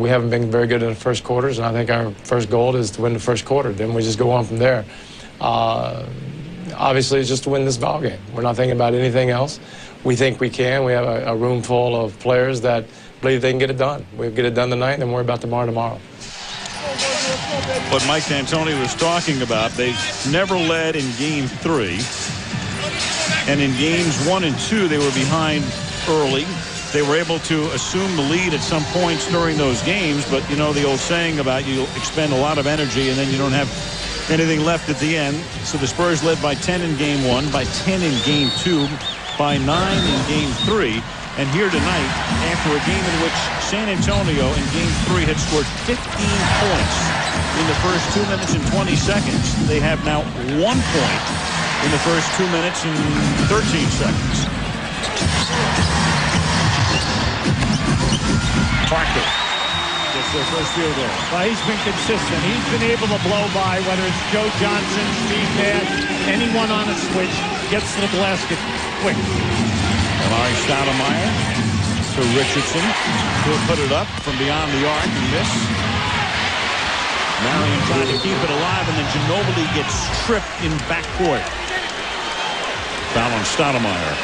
We haven't been very good in the first quarters, and I think our first goal is to win the first quarter. Then we just go on from there. Obviously, it's just to win this ball game. We're not thinking about anything else. We think we can. We have a room full of players that believe they can get it done. We'll get it done tonight, and then worry about tomorrow. What Mike D'Antoni was talking about, they never led in Game 3. And in Games 1 and 2, they were behind early. They were able to assume the lead at some points during those games. But, you know, the old saying about you expend a lot of energy and then you don't have anything left at the end. So the Spurs led by 10 in Game 1, by 10 in Game 2, by 9 in Game 3. And here tonight, after a game in which San Antonio in Game 3 had scored 15 points in the first 2 minutes and 20 seconds, they have now 1 point in the first 2 minutes and 13 seconds. Parker gets their first field goal. Well, he's been consistent. He's been able to blow by, whether it's Joe Johnson, Steve Nash, anyone on a switch, gets to the basket quick. Larry Stoudemire to Richardson. He'll put it up from beyond the arc and miss. Marion trying to keep it alive, and then Ginobili gets stripped in backcourt. Foul on Stoudemire.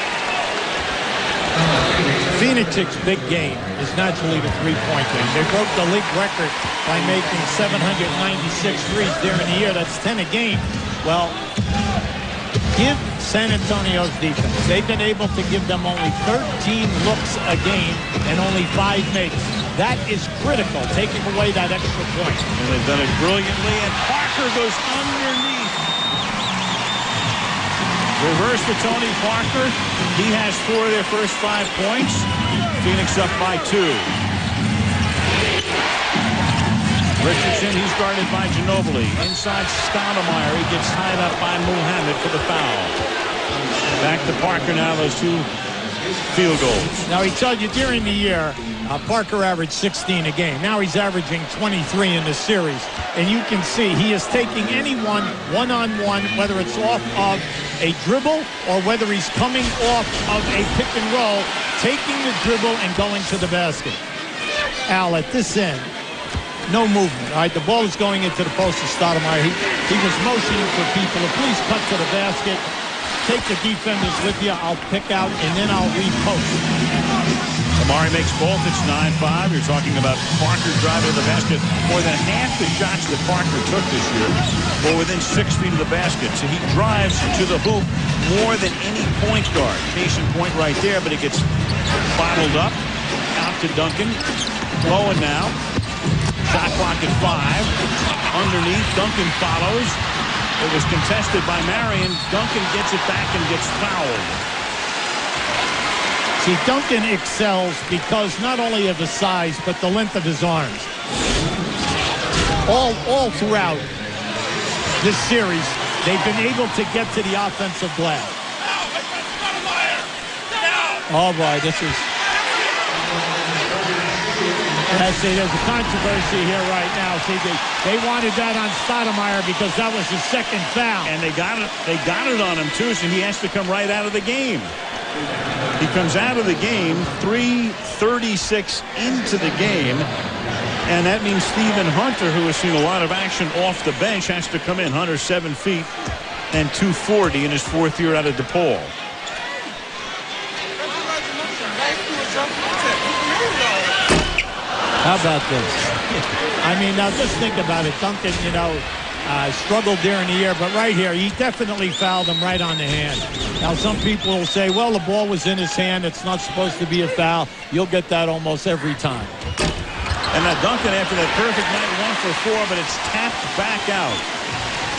Phoenix's big game is naturally the three-point game. They broke the league record by making 796 threes during the year. That's 10 a game. Well, give San Antonio's defense. They've been able to give them only 13 looks a game and only 5 makes. That is critical, taking away that extra point. And they've done it brilliantly, and Parker goes underneath. Reverse to Tony Parker. He has 4 of their first 5 points. Phoenix up by 2. Richardson, he's guarded by Ginobili. Inside Stoudemire, he gets tied up by Muhammad for the foul. Back to Parker now, those 2 field goals. Now, he told you during the year, Parker averaged 16 a game. Now he's averaging 23 in the series. And you can see he is taking anyone one-on-one, whether it's off of a dribble or whether he's coming off of a pick and roll, taking the dribble and going to the basket. Al, at this end, no movement. All right, the ball is going into the post of Stoudemire. He was motioning for people to please cut to the basket. Take the defenders with you. I'll pick out, and then I'll repost. Amari makes both. It's 9-5. You're talking about Parker driving to the basket. More than half the shots that Parker took this year were within 6 feet of the basket. So he drives to the hoop more than any point guard. Case in point right there, but it gets bottled up. Out to Duncan. Bowen now. Shot clock at 5. Underneath, Duncan follows. It was contested by Marion. Duncan gets it back and gets fouled. See, Duncan excels because not only of the size, but the length of his arms. All throughout this series, they've been able to get to the offensive glass. Oh, boy, this is... I see there's a controversy here right now. See, they wanted that on Stoudemire because that was his second foul. And they got it on him, too, so he has to come right out of the game. He comes out of the game 3:36 into the game, and that means Stephen Hunter, who has seen a lot of action off the bench, has to come in. Hunter 7 feet and 240 in his 4th year out of DePaul. How about this? I mean, now just think about it. Duncan, you know, struggled during the year, but right here, he definitely fouled him right on the hand. Now, some people will say, well, the ball was in his hand. It's not supposed to be a foul. You'll get that almost every time. And now Duncan, after that perfect night, 1 for 4, but it's tapped back out.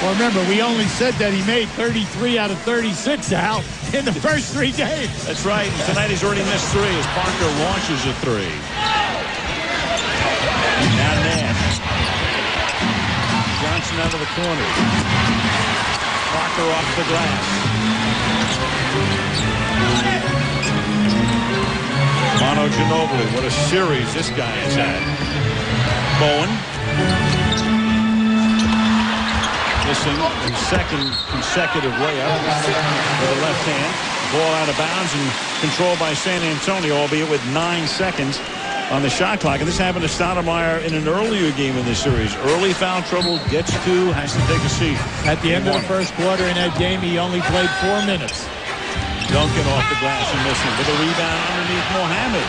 Well, remember, we only said that he made 33 out of 36 out in the first 3 games. That's right. And tonight he's already missed 3 as Parker launches a 3. Now Nash. Johnson out of the corner. Parker off the glass. Mono Ginobili. What a series this guy has had. Bowen. Missing his second consecutive layup with the left hand. Ball out of bounds and controlled by San Antonio, albeit with 9 seconds. on the shot clock. And this happened to Stoudemire in an earlier game in this series. Early foul trouble, gets 2, has to take a seat. At the end of the first quarter in that game, he only played 4 minutes. Duncan off the glass and missing with a rebound underneath Mohammed.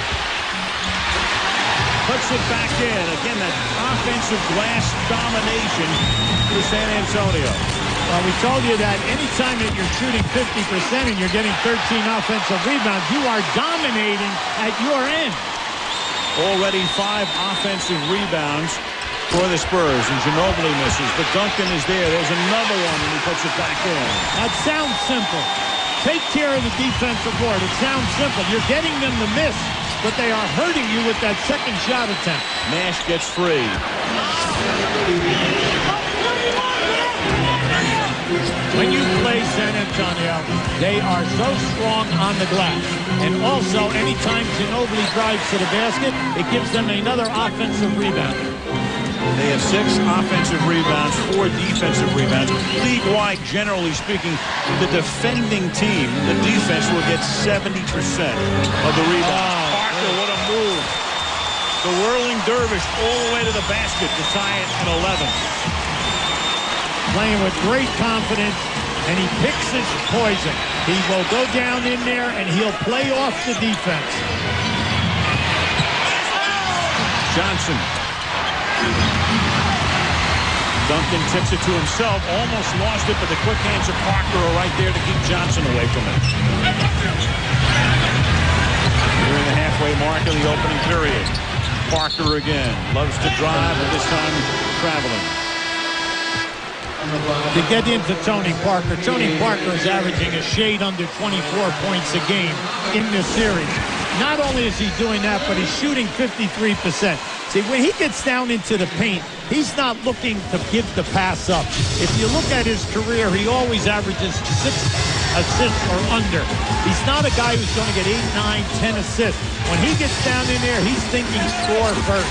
Puts it back in. Again, that offensive glass domination for San Antonio. Well, we told you that anytime that you're shooting 50% and you're getting 13 offensive rebounds, you are dominating at your end. Already 5 offensive rebounds for the Spurs, and Ginobili misses, but Duncan is there. There's another one, and he puts it back in. That sounds simple. Take care of the defensive board. It sounds simple. You're getting them to miss, but they are hurting you with that second shot attempt. Nash gets free. When you play San Antonio, they are so strong on the glass. And also, anytime Ginobili drives to the basket, it gives them another offensive rebound. They have 6 offensive rebounds, 4 defensive rebounds. League-wide, generally speaking, the defending team, the defense will get 70% of the rebounds. Parker, what a move. The whirling dervish all the way to the basket to tie it at 11. Playing with great confidence, and he picks his poison. He will go down in there, and he'll play off the defense. Johnson. Duncan tips it to himself, almost lost it, but the quick hands of Parker are right there to keep Johnson away from it. Nearing the halfway mark of the opening period. Parker again, loves to drive, but this time traveling. To get into Tony Parker is averaging a shade under 24 points a game in this series. Not only is he doing that, but he's shooting 53%. See, when he gets down into the paint, he's not looking to give the pass up. If you look at his career, he always averages 6 assists or under. He's not a guy who's going to get 8, 9, 10 assists. When he gets down in there, he's thinking score first.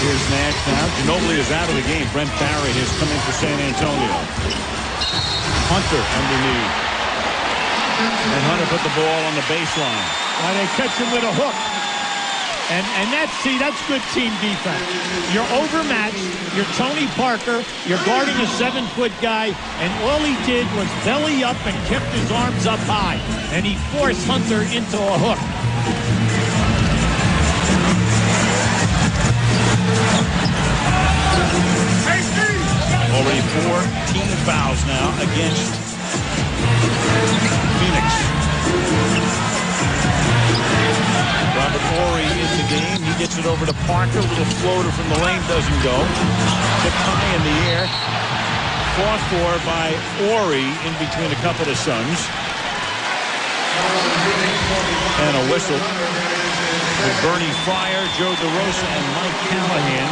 Here's Nash now. Ginobili is out of the game. Brent Barry has come in for San Antonio. Hunter underneath. And Hunter put the ball on the baseline. Well, they catch him with a hook. And that's good team defense. You're overmatched. You're Tony Parker. You're guarding a 7-foot guy. And all he did was belly up and kept his arms up high. And he forced Hunter into a hook. Already 4 team fouls now against Phoenix. Robert Horry in the game. He gets it over to Parker. Little floater from the lane doesn't go. Tipped high in the air. Fought for by Horry in between a couple of Suns. And a whistle with Bernie Fryer, Joe DeRosa, and Mike Callahan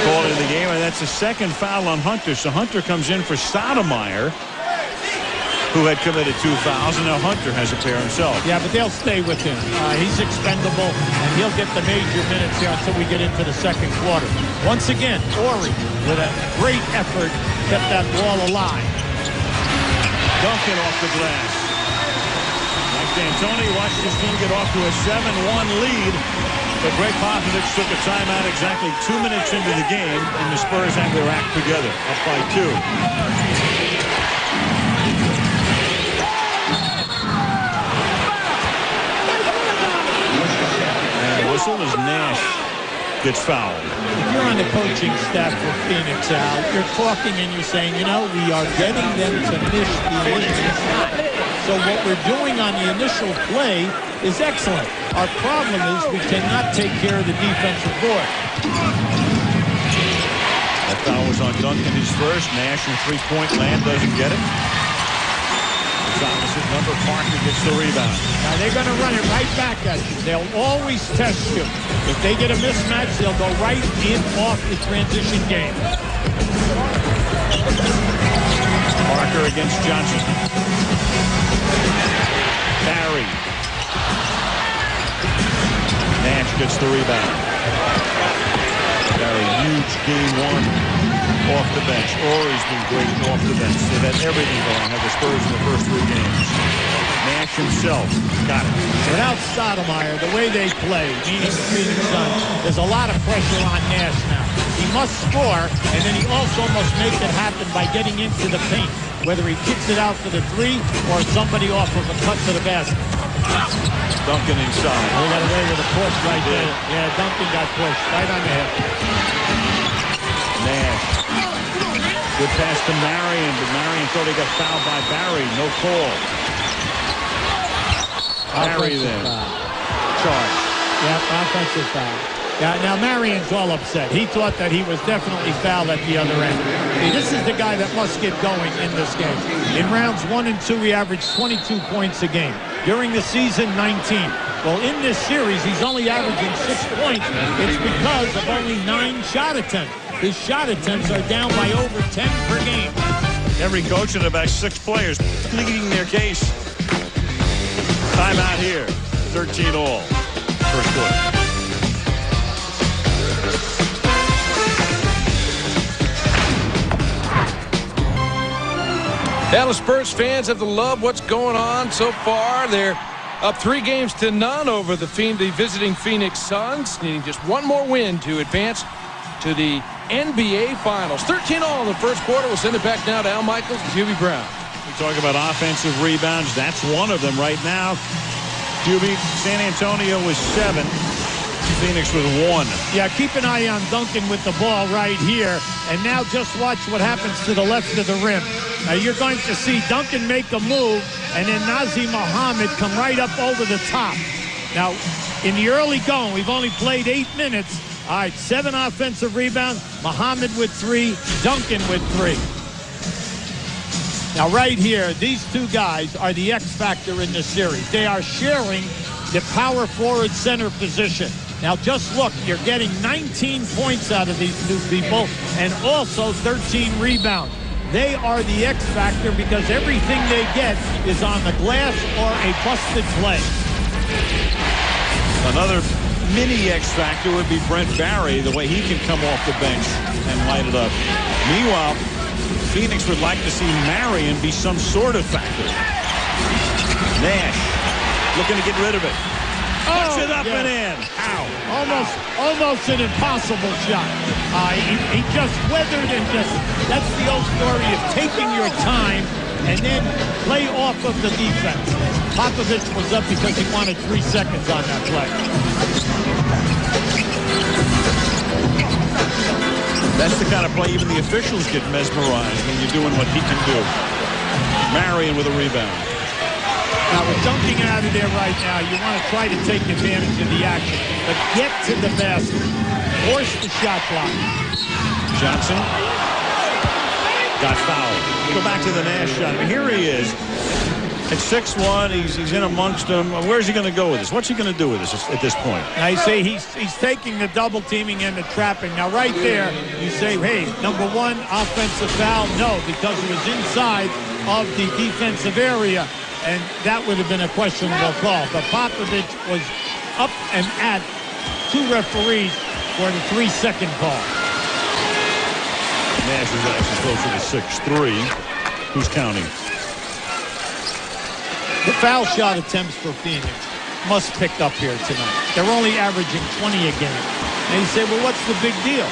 calling the game, and that's the second foul on Hunter. So Hunter comes in for Stoudemire, who had committed 2 fouls, and now Hunter has a pair himself. Yeah, but they'll stay with him. He's expendable, and he'll get the major minutes here until we get into the second quarter. Once again, Horry, with a great effort, kept that ball alive. Duncan off the glass. Mike D'Antoni watched his team get off to a 7-1 lead. But Greg Popovich took a timeout exactly 2 minutes into the game, and the Spurs have their act together, up by 2. And the whistle as Nash gets fouled. If you're on the coaching staff for Phoenix, Al, you're talking and you're saying, you know, we are getting them to miss the initial shot. So what we're doing on the initial play is excellent. Our problem is we cannot take care of the defensive board. That foul was on Duncan, his first. Nash in 3-point land doesn't get it. It's opposite number. Parker gets the rebound. Now they're going to run it right back at you. They'll always test you. If they get a mismatch, they'll go right in off the transition game. Parker against Johnson. Barry. Nash gets the rebound. Barry, huge game 1 off the bench. Ory's been great off the bench. They've had everything going. Had the Spurs in the first 3 games. Nash himself got it. Without Stoudemire, the way they play, meaning the Phoenix Suns, there's a lot of pressure on Nash now. He must score, and then he also must make it happen by getting into the paint, whether he kicks it out for the 3 or somebody off of a cut to the basket. Duncan inside. We got away with a push right there. Yeah, Duncan got pushed right on the hip. Nash. Good pass to Marion, but Marion thought he got fouled by Barry. No call. Barry then. Charge. Yeah, offensive foul. Yeah, now Marion's all upset. He thought that he was definitely fouled at the other end. See, this is the guy that must get going in this game. In rounds 1 and 2, he averaged 22 points a game. During the season, 19. Well, in this series, he's only averaging 6 points. It's because of only 9 shot attempts. His shot attempts are down by over 10 per game. Every coach had about 6 players pleading their case. Timeout here. 13 all. First quarter. Dallas Spurs fans have to love what's going on so far. They're up 3-0 over the visiting Phoenix Suns, needing just one more win to advance to the NBA Finals. 13 all in the first quarter. We'll send it back now to Al Michaels and Hubie Brown. We talk about offensive rebounds. That's one of them right now. Hubie, San Antonio was 7. Phoenix with 1. Yeah, keep an eye on Duncan with the ball right here. And now just watch what happens to the left of the rim. Now you're going to see Duncan make a move, and then Nazr Mohammed come right up over the top. Now, in the early going, we've only played 8 minutes. All right, 7 offensive rebounds. Mohammed with 3, Duncan with 3. Now, right here, these 2 guys are the X factor in this series. They are sharing the power forward center position. Now, just look, you're getting 19 points out of these 2 people and also 13 rebounds. They are the X factor because everything they get is on the glass or a busted play. Another mini X factor would be Brent Barry, the way he can come off the bench and light it up. Meanwhile, Phoenix would like to see Marion be some sort of factor. Nash looking to get rid of it. Puts it up and in. Ow. Almost an impossible shot. He just weathered and that's the old story of taking your time and then play off of the defense. Popovich was up because he wanted 3 seconds on that play. That's the kind of play even the officials get mesmerized when you're doing what he can do. Marion with a rebound. Now, with dunking out of there right now, you want to try to take advantage of the action. But get to the basket. Force the shot clock. Johnson got fouled. Go back to the Nash shot. Here he is. At 6'1", he's in amongst them. Where's he going to go with this? What's he going to do with this at this point? Now, you say he's taking the double teaming and the trapping. Now, right there, you say, hey, number 1, offensive foul. No, because it was inside of the defensive area. And that would have been a questionable call. But Popovich was up and at 2 referees for the 3-second call. Nash is actually closer to 6'3". Who's counting? The foul shot attempts for Phoenix must pick up here tonight. They're only averaging 20 a game. And you say, well, what's the big deal?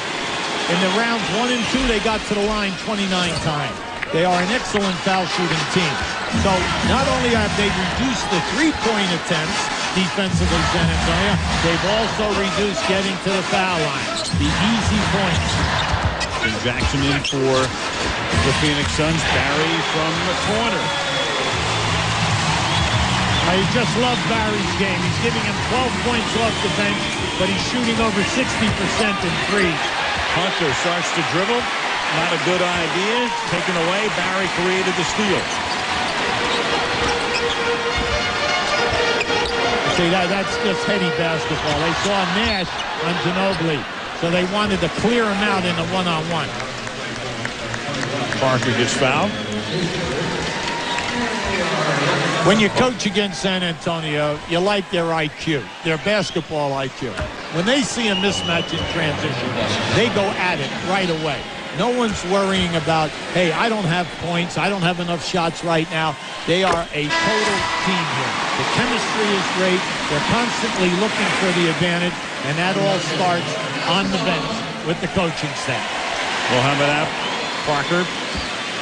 In the rounds 1 and 2, they got to the line 29 times. They are an excellent foul shooting team. So not only have they reduced the 3-point attempts defensively, San Antonio, they've also reduced getting to the foul line. The easy points. And Jackson in for the Phoenix Suns. Barry from the corner. I just love Barry's game. He's giving him 12 points off the bench, but he's shooting over 60% in threes. Hunter starts to dribble. Not a good idea. Taken away. Barry created the steal. See, that's just heady basketball. They saw Nash on Ginobili, so they wanted to clear him out in a one-on-one. Parker gets fouled. When you coach against San Antonio, you like their IQ, their basketball IQ. When they see a mismatch in transition, they go at it right away. No one's worrying about, hey, I don't have points. I don't have enough shots right now. They are a total team here. The chemistry is great. They're constantly looking for the advantage, and that all starts on the bench with the coaching staff. Mohamed Parker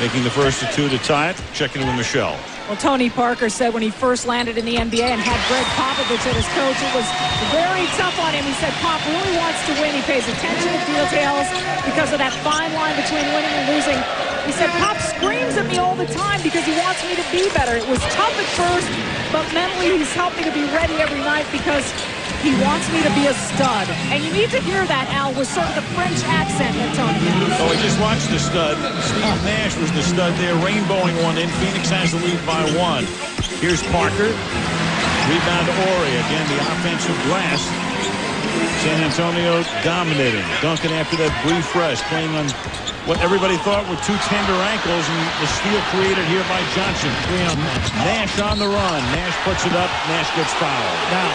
making the first of two to tie it. Checking in with Michelle. Well, Tony Parker said when he first landed in the NBA and had Greg Popovich as his coach, it was very tough on him. He said Pop really wants to win. He pays attention to details because of that fine line between winning and losing. He said Pop screams at me all the time because he wants me to be better. It was tough at first, but mentally he's helped me to be ready every night because he wants me to be a stud. And you need to hear that, Al, with sort of the French accent that Tony has. Oh, we just watched the stud. Steve Nash was the stud there, rainbowing one in. Phoenix has the lead by 1. Here's Parker. Rebound to Ori. Again, the offensive glass. San Antonio dominating. Duncan after that brief rest, playing on what everybody thought were two tender ankles, and the steal created here by Johnson. Nash on the run. Nash puts it up. Nash gets fouled. Now,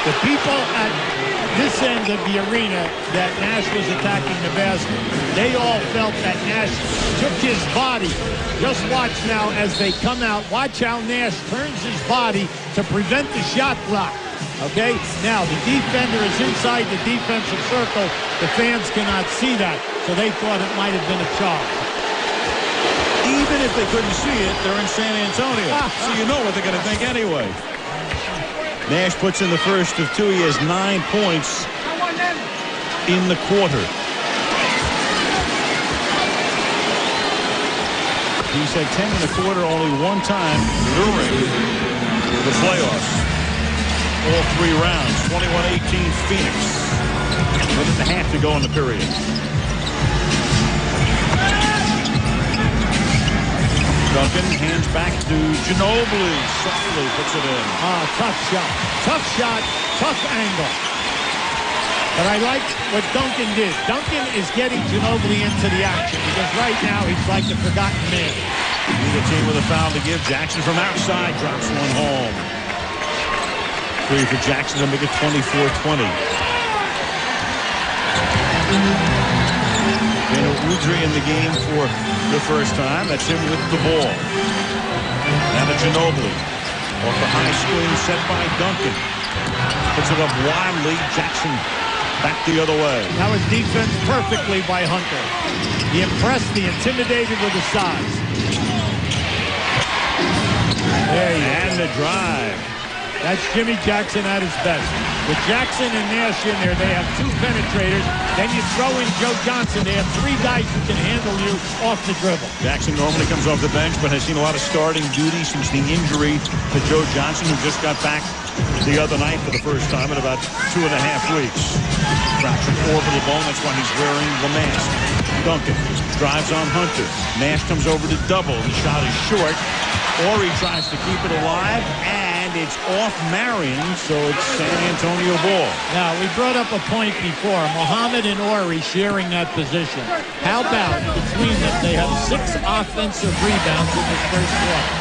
the people at this end of the arena that Nash was attacking the basket, they all felt that Nash took his body. Just watch now as they come out. Watch how Nash turns his body to prevent the shot clock. Okay? Now, the defender is inside the defensive circle. The fans cannot see that, so they thought it might have been a charge. Even if they couldn't see it, they're in San Antonio. So you know what they're going to think anyway. Nash puts in the first of two. He has 9 points in the quarter. He's had 10 in the quarter only one time during the playoffs. All 3 rounds. 21-18 Phoenix. Minute and a half to go in the period. Duncan hands back to Ginobili. Softly puts it in. Tough shot. Tough shot. Tough angle. But I like what Duncan did. Duncan is getting Ginobili into the action because right now he's like the forgotten man. The team with a foul to give. Jackson from outside drops one home. 3 for Jackson to make it 24-20. Udry in the game for the first time. That's him with the ball. Now to Ginobili. Off the high screen set by Duncan. Puts it up wildly. Jackson back the other way. That was defense perfectly by Hunter. He impressed, he intimidated with the size. There you and the drive. That's Jimmy Jackson at his best. With Jackson and Nash in there, they have 2 penetrators. Then you throw in Joe Johnson. They have 3 guys who can handle you off the dribble. Jackson normally comes off the bench, but has seen a lot of starting duty since the injury to Joe Johnson, who just got back the other night for the first time in about 2.5 weeks. Fractured orbital bone. That's why he's wearing the mask. Duncan drives on Hunter. Nash comes over to double. The shot is short. Ori tries to keep it alive, and it's off Marion, so it's San Antonio ball. Now, we brought up a point before. Mohamed and Ori sharing that position. How about between them, they have 6 offensive rebounds in this first quarter.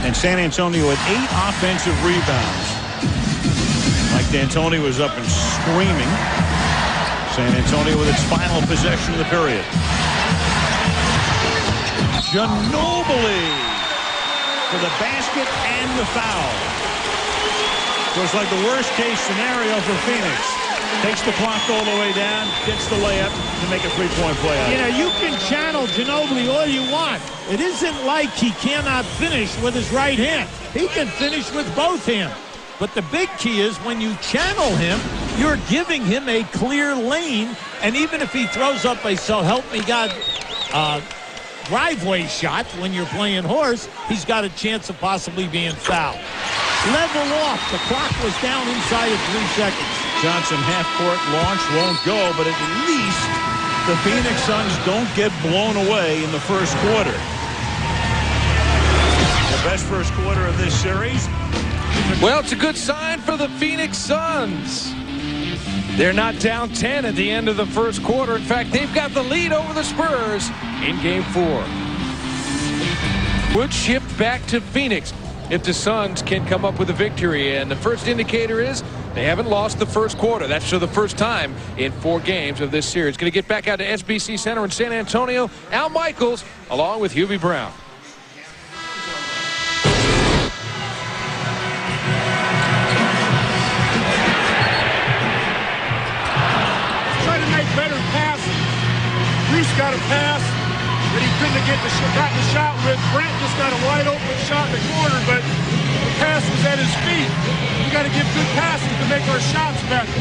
And San Antonio had 8 offensive rebounds. Mike D'Antoni was up and screaming. San Antonio with its final possession of the period. Ginobili for the basket and the foul. So it's like the worst case scenario for Phoenix. Takes the clock all the way down, gets the layup to make a 3-point play out. You know, you can channel Ginobili all you want. It isn't like he cannot finish with his right hand. He can finish with both hands. But the big key is when you channel him, you're giving him a clear lane. And even if he throws up a so help me God driveway shot when you're playing horse, he's got a chance of possibly being fouled. Level off. The clock was down inside of 3 seconds. Johnson half-court launch won't go, but at least the Phoenix Suns don't get blown away in the first quarter. The best first quarter of this series. Well, it's a good sign for the Phoenix Suns. They're not down 10 at the end of the first quarter. In fact, they've got the lead over the Spurs in Game 4. Wood shift back to Phoenix. if the Suns can come up with a victory. And the first indicator is they haven't lost the first quarter. That's for the first time in 4 games of this series. Going to get back out to SBC Center in San Antonio. Al Michaels along with Hubie Brown. Try to make better passes. Bruce got a pass that he couldn't have gotten the shot with. Brent just got a wide open shot in the corner, but the pass was at his feet. We got to give good passes to make our shots better.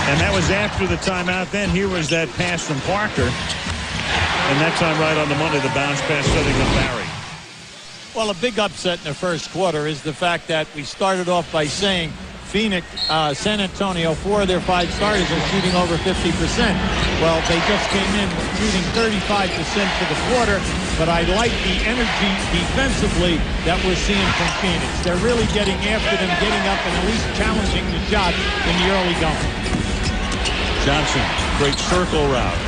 And that was after the timeout. Then here was that pass from Parker. And that time right on the money, the bounce pass setting up Barry. Well, a big upset in the first quarter is the fact that we started off by saying Phoenix, San Antonio, 4 of their 5 starters are shooting over 50%. Well, they just came in shooting 35% for the quarter, but I like the energy defensively that we're seeing from Phoenix. They're really getting after them, getting up and at least challenging the shot in the early going. Johnson, great circle route.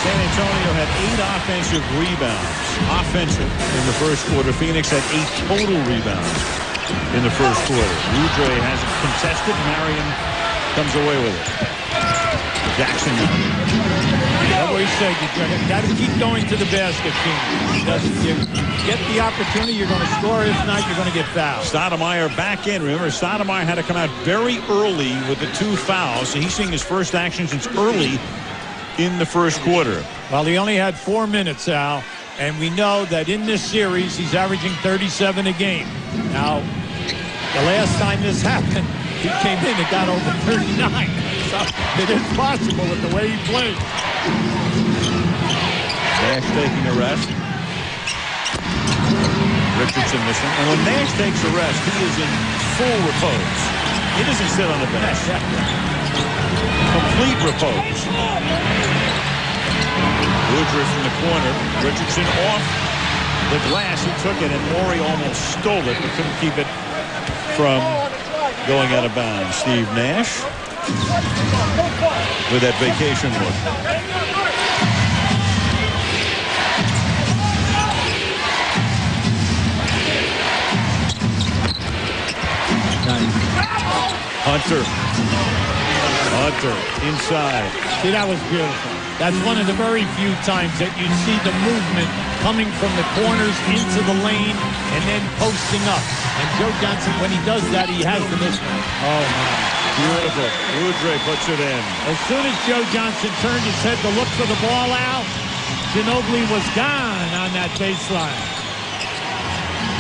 San Antonio had 8 offensive rebounds. Offensive in the first quarter. Phoenix had 8 total rebounds in the first quarter. Udre has it contested. Marion comes away with it. Jackson. I always say you got to keep going to the basket, team. You get the opportunity, you're going to score. If not, you're going to get fouled. Stoudemire back in. Remember, Stoudemire had to come out very early with the 2 fouls. So he's seeing his first action since early in the first quarter. Well, he only had 4 minutes, Al, and we know that in this series he's averaging 37 a game. Now, the last time this happened, he came in and got over 39. So it is possible with the way he played. Nash taking a rest. Richardson missing. And when Nash takes a rest, he is in full repose. He doesn't sit on the bench. Complete repose. Woodruff from the corner. Richardson off the glass. He took it, and Morey almost stole it, but couldn't keep it from going out of bounds. Steve Nash with that vacation look. Hunter inside. See, that was beautiful. That's one of the very few times that you see the movement coming from the corners into the lane and then posting up. And Joe Johnson, when he does that, he has the mismatch. Oh, my. Beautiful. Udre puts it in. As soon as Joe Johnson turned his head to look for the ball out, Ginobili was gone on that baseline.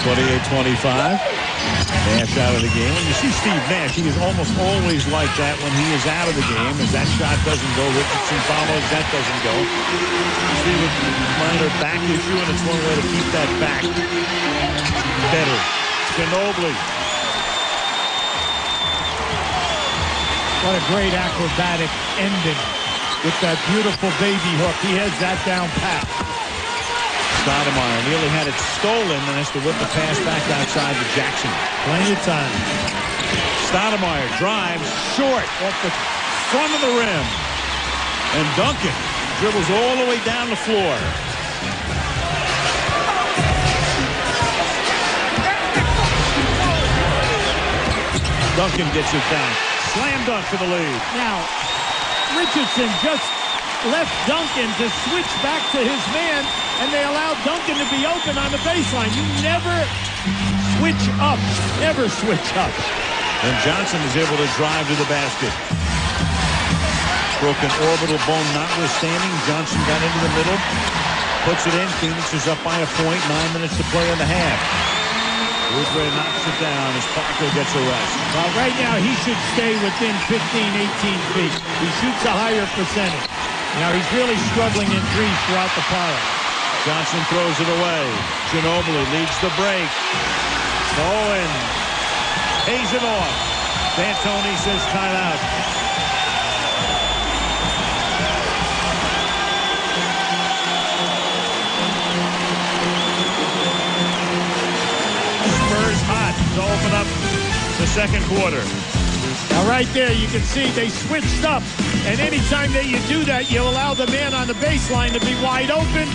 28-25. Nash out of the game. When you see Steve Nash, he is almost always like that when he is out of the game. As that shot doesn't go, Richardson follows, that doesn't go. You see with minor back issue, and it's one way to keep that back better. Ginobili. What a great acrobatic ending with that beautiful baby hook. He has that down pat. Stoudemire nearly had it stolen and has to whip the pass back outside to Jackson. Plenty of time. Stoudemire drives short off the front of the rim. And Duncan dribbles all the way down the floor. Duncan gets it back. Slam dunk for the lead. Now, Richardson just left Duncan to switch back to his man, and they allowed Duncan to be open on the baseline. You never switch up. Never switch up. And Johnson is able to drive to the basket. Broken orbital bone notwithstanding, Johnson got into the middle, puts it in. Phoenix is up by a point. 9 minutes to play in the half. Woodward knocks it down as Parker gets a rest. Well, right now he should stay within 15, 18 feet. He shoots a higher percentage. Now he's really struggling in threes throughout the power. Johnson throws it away. Ginobili leads the break. Owen pays it off. D'Antoni says timeout. Spurs hot to open up the second quarter. Now right there you can see they switched up, and anytime that you do that, you allow the man on the baseline to be wide open.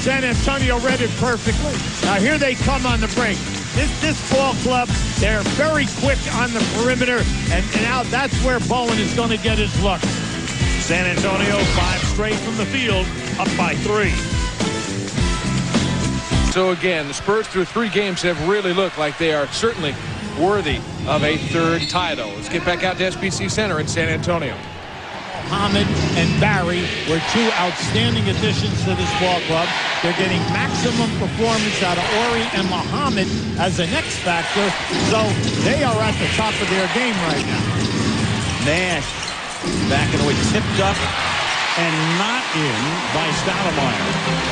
San Antonio read it perfectly. Now here they come on the break. This ball club, they're very quick on the perimeter, and now that's where Bowen is going to get his look. San Antonio 5 straight from the field, up by 3. So again, the Spurs through 3 games have really looked like they are certainly worthy of a third title. Let's get back out to SBC Center in San Antonio. Muhammad and Barry were 2 outstanding additions to this ball club. They're getting maximum performance out of Ori and Muhammad as an X factor, so they are at the top of their game right now. Nash back and away, tipped up and not in by Stoudemire.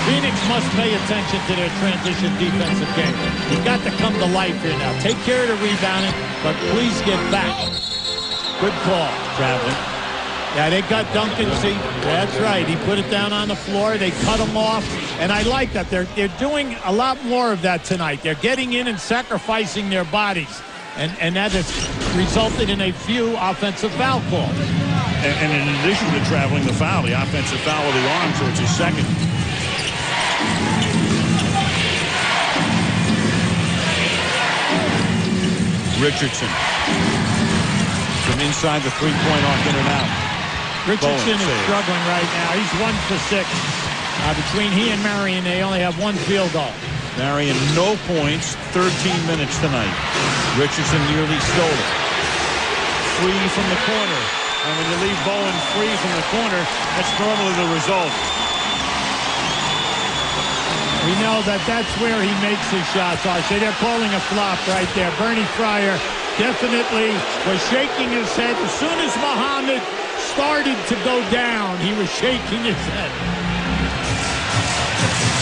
Phoenix must pay attention to their transition defensive game. You've got to come to life here now. Take care of the rebounding, but please get back. Good call, Traveling. Yeah, they got Duncan. See, that's right. He put it down on the floor. They cut him off, and I like that. They're doing a lot more of that tonight. They're getting in and sacrificing their bodies, and that has resulted in a few offensive foul calls. And in addition to Traveling the foul, the offensive foul with the arm, so it's his second. Richardson from inside the three-point arc, in and out. Richardson is struggling right now. He's 1 for 6. Between he and Marion, they only have 1 field goal. Marion, no points, 13 minutes tonight. Richardson nearly stole it. Free from the corner. And when you leave Bowen free from the corner, that's normally the result. We know that that's where he makes his shots. I say they're calling a flop right there. Bernie Fryer definitely was shaking his head. As soon as Muhammad started to go down, he was shaking his head.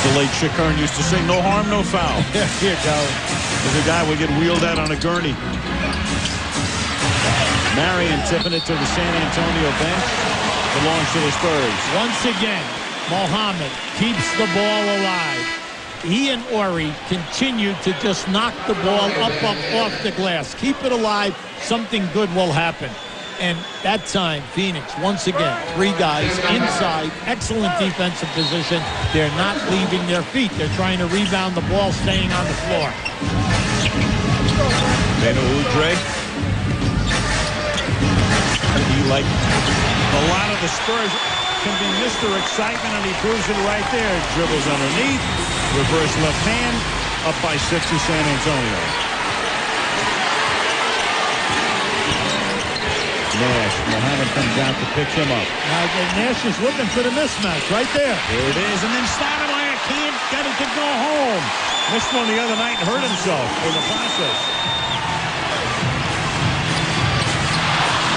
The late Chick Hearn used to say, no harm, no foul. Here you go. The guy would get wheeled out on a gurney. Marion tipping it to the San Antonio bench. Belongs to the Spurs. Once again, Muhammad keeps the ball alive. He and Ori continue to just knock the ball up off the glass. Keep it alive. Something good will happen. And that time, Phoenix, once again, 3 guys inside, excellent defensive position. They're not leaving their feet. They're trying to rebound the ball, staying on the floor. Beno Udre. He, like a lot of the Spurs, can be Mr. Excitement, and he proves it right there. Dribbles underneath, reverse left hand, up by 6 to San Antonio. Nash, Muhammad comes out to pick him up. Now, Nash is looking for the mismatch right there. There it is, and then Stoudemire can't get it to go home. Missed one the other night and hurt himself in the process.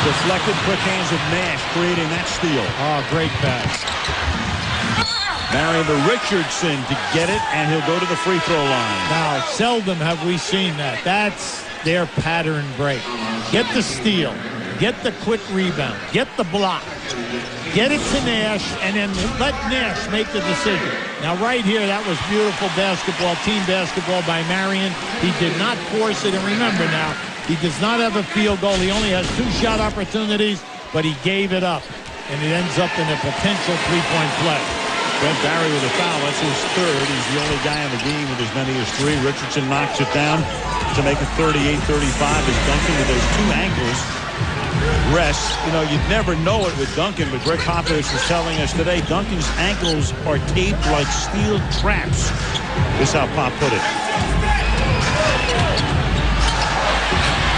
Deflected quick hands of Nash, creating that steal. Oh, great pass. Marion to Richardson to get it, and he'll go to the free throw line. Now, seldom have we seen that. That's their pattern break. Get the steal. Get the quick rebound. Get the block. Get it to Nash, and then let Nash make the decision. Now, right here, that was beautiful basketball, team basketball by Marion. He did not force it, and remember now, he does not have a field goal. He only has 2 shot opportunities, but he gave it up, and it ends up in a potential 3-point play. Brent Barry with a foul. That's his 3rd. He's the only guy in the game with as many as 3. Richardson knocks it down to make it 38-35 as Duncan with those 2 ankles rests. You know, you'd never know it with Duncan, but Greg Popovich was telling us today Duncan's ankles are taped like steel traps. This is how Pop put it.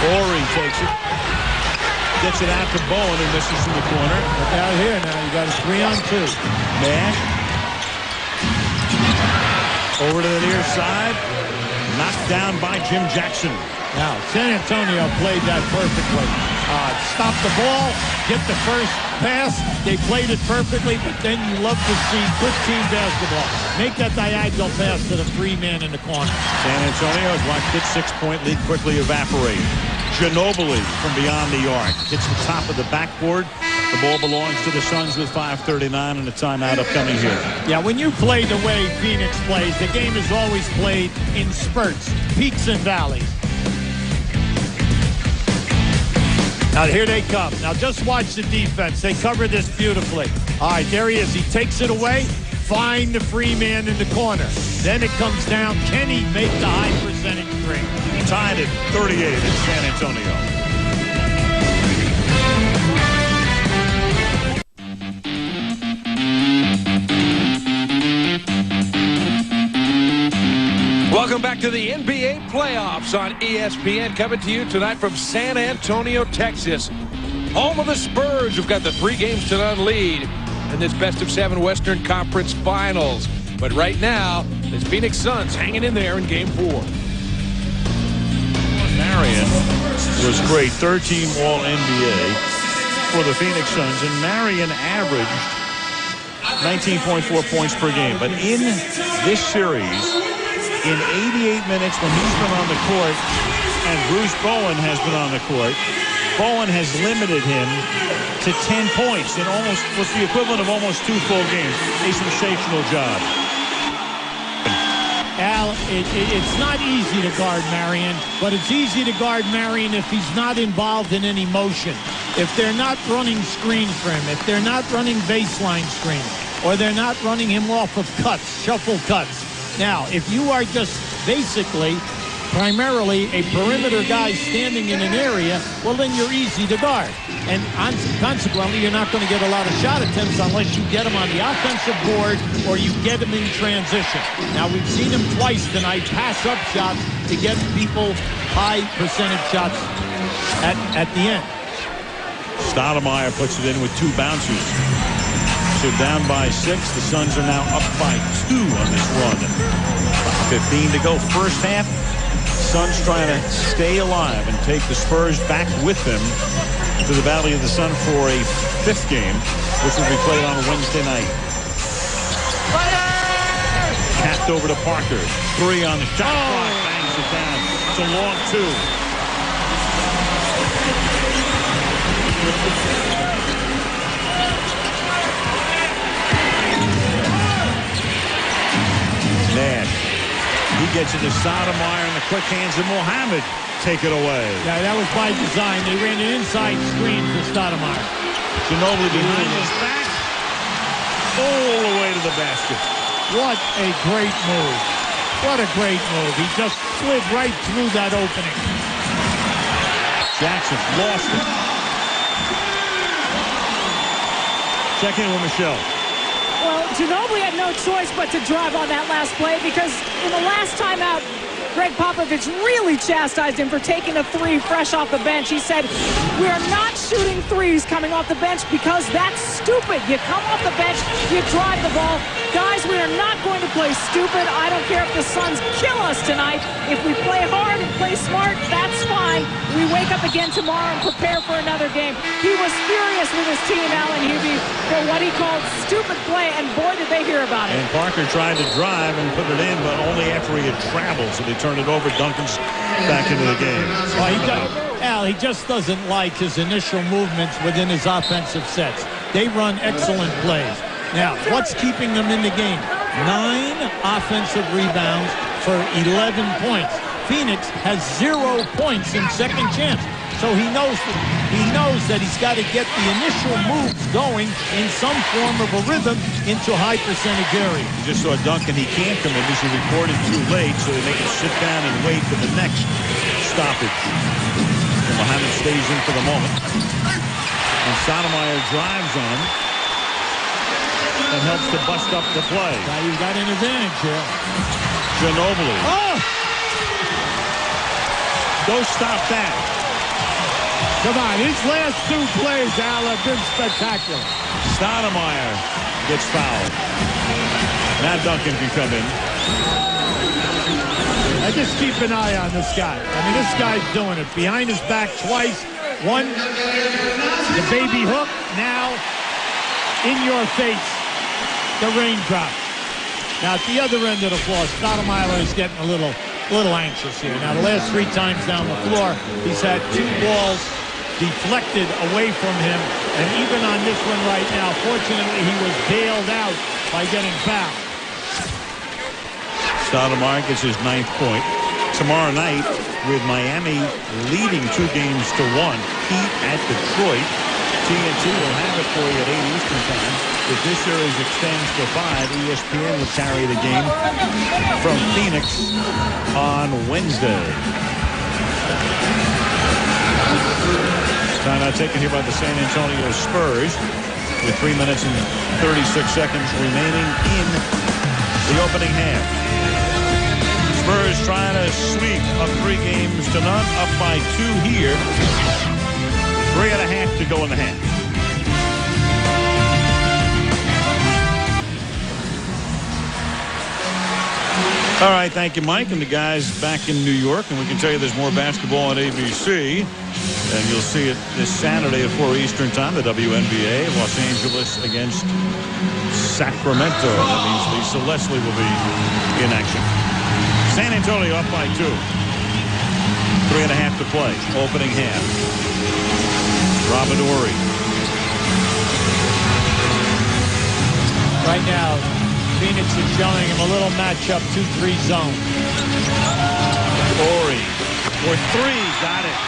Ori takes it. Gets it out to Bowen, who misses from the corner. Look out here now. You got a 3-on-2. Nash. Over to the near side. Knocked down by Jim Jackson. Now, San Antonio played that perfectly. Stop the ball, get the first pass. They played it perfectly, but then you love to see good team basketball. Make that diagonal pass to the 3-man in the corner. San Antonio has watched its 6-point lead quickly evaporate. Ginobili from beyond the arc hits the top of the backboard. The ball belongs to the Suns with 5:39 and a timeout upcoming here. Yeah, when you play the way Phoenix plays, the game is always played in spurts, peaks and valleys. Now, here they come. Now, just watch the defense. They cover this beautifully. All right, there he is. He takes it away. find the free man in the corner. Then it comes down, can he make the high percentage three? Tied at 38 in San Antonio. Welcome back to the NBA playoffs on ESPN, coming to you tonight from San Antonio, Texas. Home of the Spurs, who've got the 3-0 lead in this best-of-7 Western Conference Finals. But right now, the Phoenix Suns hanging in there in Game 4. Marion was great, 13 All-NBA for the Phoenix Suns, and Marion averaged 19.4 points per game. But in this series, in 88 minutes when he's been on the court and Bruce Bowen has been on the court, Bowen has limited him to 10 points in almost what's the equivalent of almost 2 full games. A sensational job. Al, it's not easy to guard Marion, but it's easy to guard Marion if he's not involved in any motion. If they're not running screens for him, if they're not running baseline screens, or they're not running him off of cuts, shuffle cuts. Now, if you are just basically primarily a perimeter guy standing in an area, well, then you're easy to guard. And consequently, you're not going to get a lot of shot attempts unless you get him on the offensive board or you get him in transition. Now, we've seen him twice tonight pass up shots to get people high percentage shots at the end. Stoudemire puts it in with 2 bounces. So down by 6. The Suns are now up by 2 on this run. 15 to go. First half. Suns trying to stay alive and take the Spurs back with them to the Valley of the Sun for a 5th game, which will be played on Wednesday night. Capped over to Parker. 3 on the shot clock. Bangs it down. It's a long 2. Nash. He gets it to Stoudemire, and the quick hands of Mohammed take it away. Yeah, that was by design. They ran an inside screen for Stoudemire. Ginobili behind his back. All the way to the basket. What a great move. What a great move. He just slid right through that opening. Jackson lost it. Check in with Michelle. Well, Ginobili had no choice but to drive on that last play because in the last timeout, Greg Popovich really chastised him for taking a 3 fresh off the bench. He said, we are not shooting threes coming off the bench because that's stupid. You come off the bench, you drive the ball. Guys, we are not going to play stupid. I don't care if the Suns kill us tonight. If we play hard and play smart, that's fine. We wake up again tomorrow and prepare for another game. He was furious with his team, Alan Hubie, for what he called stupid play, and boy, did they hear about it. And Parker tried to drive and put it in, but only after he had traveled, so they turned it over. Duncan's back into the game. Well, Al, he just doesn't like his initial movements within his offensive sets. They run excellent plays. Now, what's keeping them in the game? 9 offensive rebounds for 11 points. Phoenix has 0 points in second chance. So he knows that he's got to get the initial moves going in some form of a rhythm into high percentage area. You just saw Duncan. He can't come in because he recorded too late, so they make him sit down and wait for the next stoppage. And Mohammed stays in for the moment. And Stoudemire drives on him and helps to bust up the play. Now you've got an advantage here. Ginobili. Oh! Go stop that. Come on, his last 2 plays, Al, have been spectacular. Stoudemire gets fouled. Now Duncan can come in. I just keep an eye on this guy. I mean, this guy's doing it. Behind his back twice. One, the baby hook. Now, in your face, the raindrop. Now, at the other end of the floor, Stoudemire is getting a little anxious here. Now, the last 3 times down the floor, he's had 2 balls deflected away from him, and even on this one right now, fortunately, he was bailed out by getting fouled. Stoudemire gets his 9th point. Tomorrow night, with Miami leading 2-1, Heat at Detroit. TNT will have it for you at 8 Eastern time. If this series extends to 5, ESPN will carry the game from Phoenix on Wednesday. Timeout taken here by the San Antonio Spurs with 3 minutes and 36 seconds remaining in the opening half. Spurs trying to sweep up 3-0 up by 2 here. 3.5 to go in the half. All right, thank you, Mike, and the guys back in New York, and we can tell you there's more basketball on ABC, and you'll see it this Saturday at 4 Eastern Time, the WNBA, Los Angeles against Sacramento. That means Lisa Leslie will be in action. San Antonio up by 2. 3.5 to play. Opening half. Robin Ory. Right now, Phoenix is showing him a little matchup 2-3 zone. Ory for 3. Got it.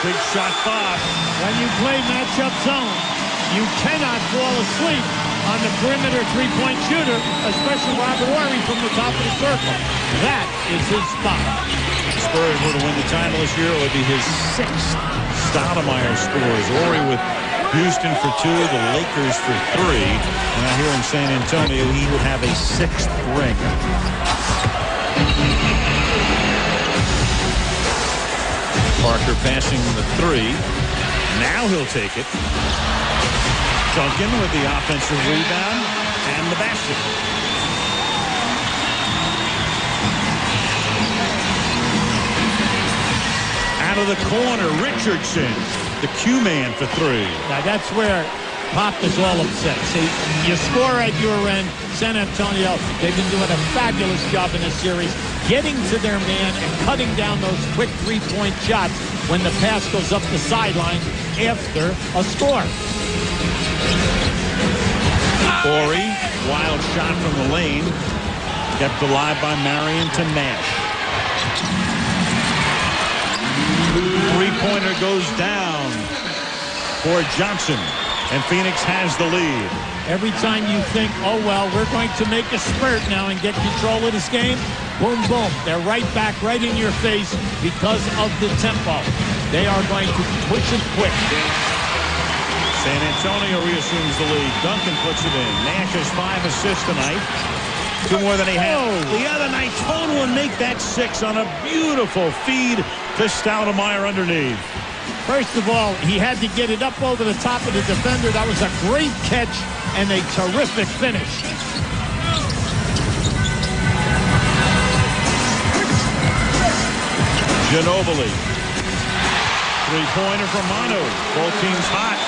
Big shot, Bob. When you play matchup zone, you cannot fall asleep on the perimeter three-point shooter, especially Robert Ory from the top of the circle. That is his spot. Spurs were to win the title this year. It would be his 6th. Stoudemire scores. Ory with Houston for 2, the Lakers for 3. And out here in San Antonio, he would have a 6th ring. Parker passing the 3. Now he'll take it. Duncan with the offensive rebound and the basket. Out of the corner, Richardson, the Q-man for 3. Now that's where Pop is all upset. See, you score at your end. San Antonio, they've been doing a fabulous job in this series, getting to their man and cutting down those quick three-point shots when the pass goes up the sideline after a score. Ory, wild shot from the lane, kept alive by Marion to Nash. Three-pointer goes down for Johnson, and Phoenix has the lead. Every time you think, oh, well, we're going to make a spurt now and get control of this game, boom, boom. They're right back, right in your face because of the tempo. They are going to push it quick. San Antonio reassumes the lead. Duncan puts it in. Nash has 5 assists tonight. 2 more than he had the other night. Total and make that 6 on a beautiful feed to Stoudemire underneath. First of all, he had to get it up over the top of the defender. That was a great catch and a terrific finish. Ginobili. Three-pointer from Manu. Both teams hot.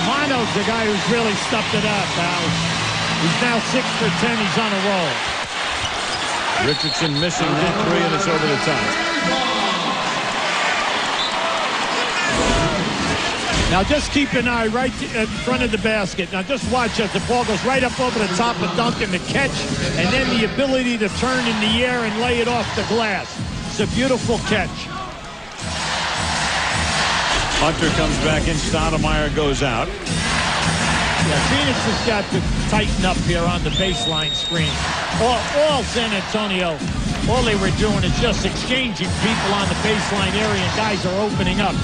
Mano's the guy who's really stuffed it up now. He's now 6 for 10. He's on a roll. Richardson missing that 3, and it's over the top. Now just keep an eye right in front of the basket. Now just watch as the ball goes right up over the top of Duncan, the catch, and then the ability to turn in the air and lay it off the glass. It's a beautiful catch. Hunter comes back in. Stoudemire goes out. Yeah, Phoenix has got to tighten up here on the baseline screen. All San Antonio, all they were doing is just exchanging people on the baseline area, and guys are opening up.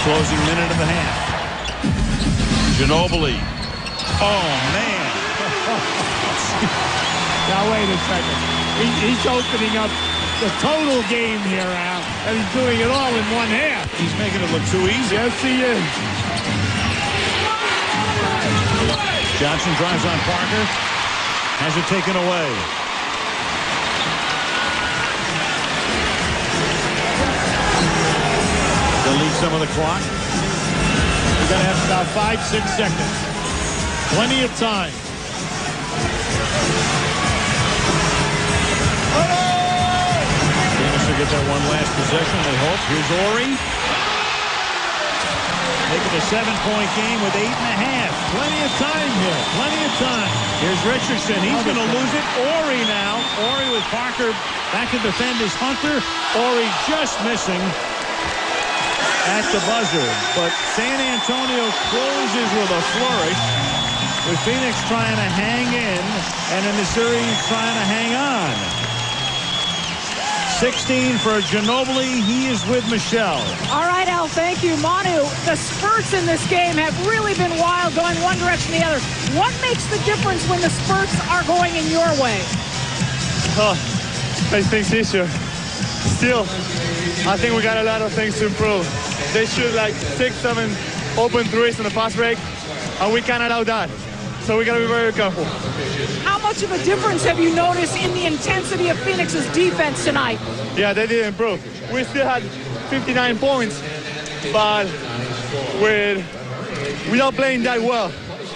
Closing minute of the half. Ginobili. Oh, man. Now, wait a second. He's opening up the total game here, Al, and he's doing it all in one half. He's making it look too easy. Yes, he is. Johnson drives on Parker. Has it taken away. Delete some of the clock. We're going to have about 5-6 seconds. Plenty of time. Phoenix will get that one last possession, they hope. Here's Ory. Make it a 7-point game with 8.5. Plenty of time here. Plenty of time. Here's Richardson. He's going to lose it. Ory now. Ory with Parker back to defend his Hunter. Ory just missing. at the buzzer. But San Antonio closes with a flourish, with Phoenix trying to hang in, and in the series trying to hang on. 16 for Ginobili. He is with Michelle. All right, Al, thank you. Manu, the spurts in this game have really been wild, going one direction or the other. What makes the difference when the spurts are going in your way? Oh, makes things easier. Still, I think we got a lot of things to improve. They shoot like 6, 7 open threes in the fast break, and we can't allow that. So we got to be very careful. How much of a difference have you noticed in the intensity of Phoenix's defense tonight? Yeah, they did improve. We still had 59 points, but without playing that well.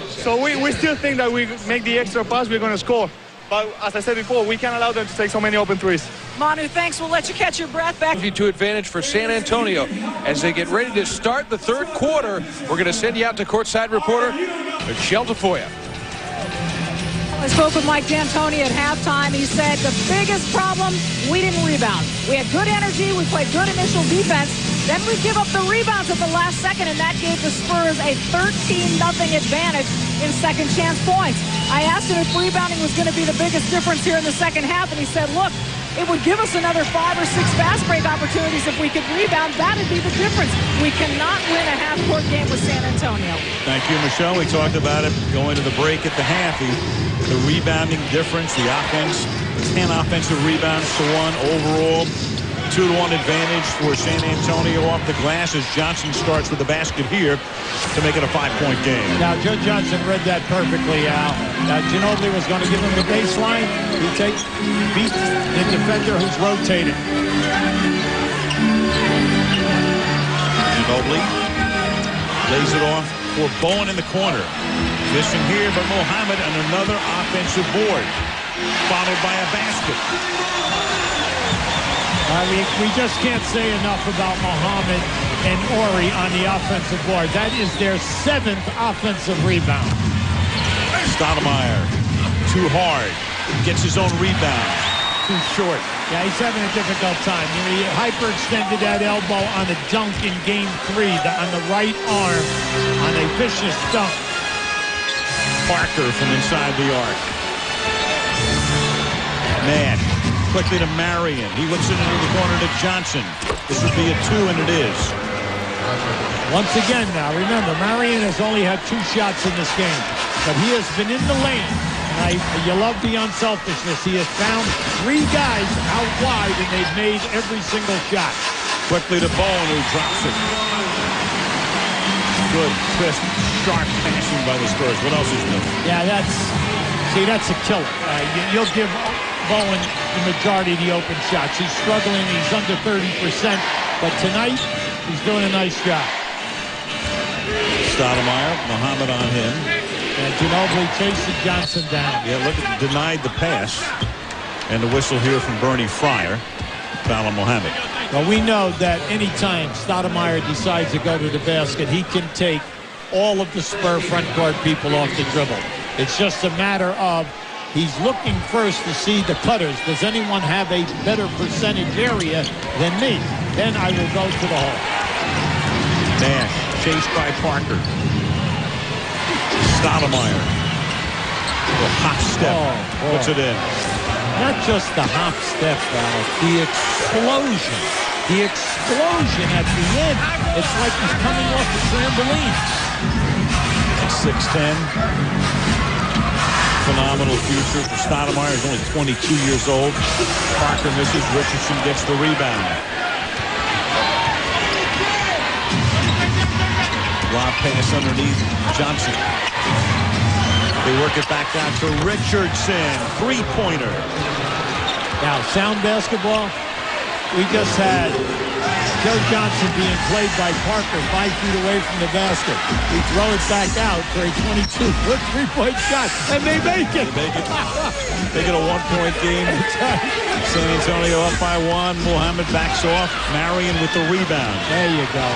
So we still think that we make the extra pass, we're going to score. But as I said before, we can't allow them to take so many open threes. Manu, thanks. We'll let you catch your breath back. 52 advantage for San Antonio. As they get ready to start the third quarter, we're going to send you out to courtside reporter Michelle Tafoya. I spoke with Mike D'Antoni at halftime. He said the biggest problem, we didn't rebound. We had good energy. We played good initial defense. Then we give up the rebounds at the last second, and that gave the Spurs a 13-0 advantage in second chance points. I asked him if rebounding was going to be the biggest difference here in the second half, and he said, look, it would give us another 5 or 6 fast break opportunities if we could rebound. That'd be the difference. We cannot win a half-court game with San Antonio. Thank you, Michelle. We talked about it going to the break at the half. The rebounding difference, the offense, 10 offensive rebounds to 1 overall. 2-1 advantage for San Antonio off the glass as Johnson starts with the basket here to make it a 5-point game. Now, Joe Johnson read that perfectly, Al. Ginobili was going to give him the baseline. He beats the defender who's rotated. Ginobili lays it off for Bowen in the corner. Missing here, but Mohammed on another offensive board, followed by a basket. We just can't say enough about Mohammed and Ori on the offensive board. That is their 7th offensive rebound. Stoudemire, too hard, gets his own rebound, too short. Yeah, he's having a difficult time. He hyperextended that elbow on a dunk in Game 3 on the right arm on a vicious dunk. Parker from inside the arc. Man. Quickly to Marion. He looks it into the corner to Johnson. This would be a 2, and it is. Once again now, remember, Marion has only had 2 shots in this game, but he has been in the lane. And you love the unselfishness. He has found 3 guys out wide, and they've made every single shot. Quickly to Bowen, who drops it. Good, crisp, sharp passing by the Spurs. What else is new? Yeah, that's a killer. You'll give Bowen the majority of the open shots. He's struggling. He's under 30%. But tonight, he's doing a nice job. Stoudemire, Mohammed on him. And Ginobili chasing Johnson down. Yeah, look, denied the pass. And the whistle here from Bernie Fryer. Foul on Mohammed. Well, we know that anytime Stoudemire decides to go to the basket, he can take all of the Spur front court people off the dribble. It's just a matter of he's looking first to see the cutters. Does anyone have a better percentage area than me? Then I will go to the hole. Nash chased by Parker. Stoudemire. The hop step. Puts it in. Not just the hop step, Val. The explosion. The explosion at the end. It's like he's coming off the trampoline. 6'10". Phenomenal future for Stoudemire. He's only 22 years old. Parker misses. Richardson gets the rebound. Lob pass underneath Johnson. They work it back out to Richardson. 3-pointer. Now, sound basketball. We just had Joe Johnson being played by Parker 5 feet away from the basket. We throw it back out for a 22-foot 3-point shot, and they make it. They get a 1-point game. San Antonio up by 1. Mohammed backs off. Marion with the rebound. There you go.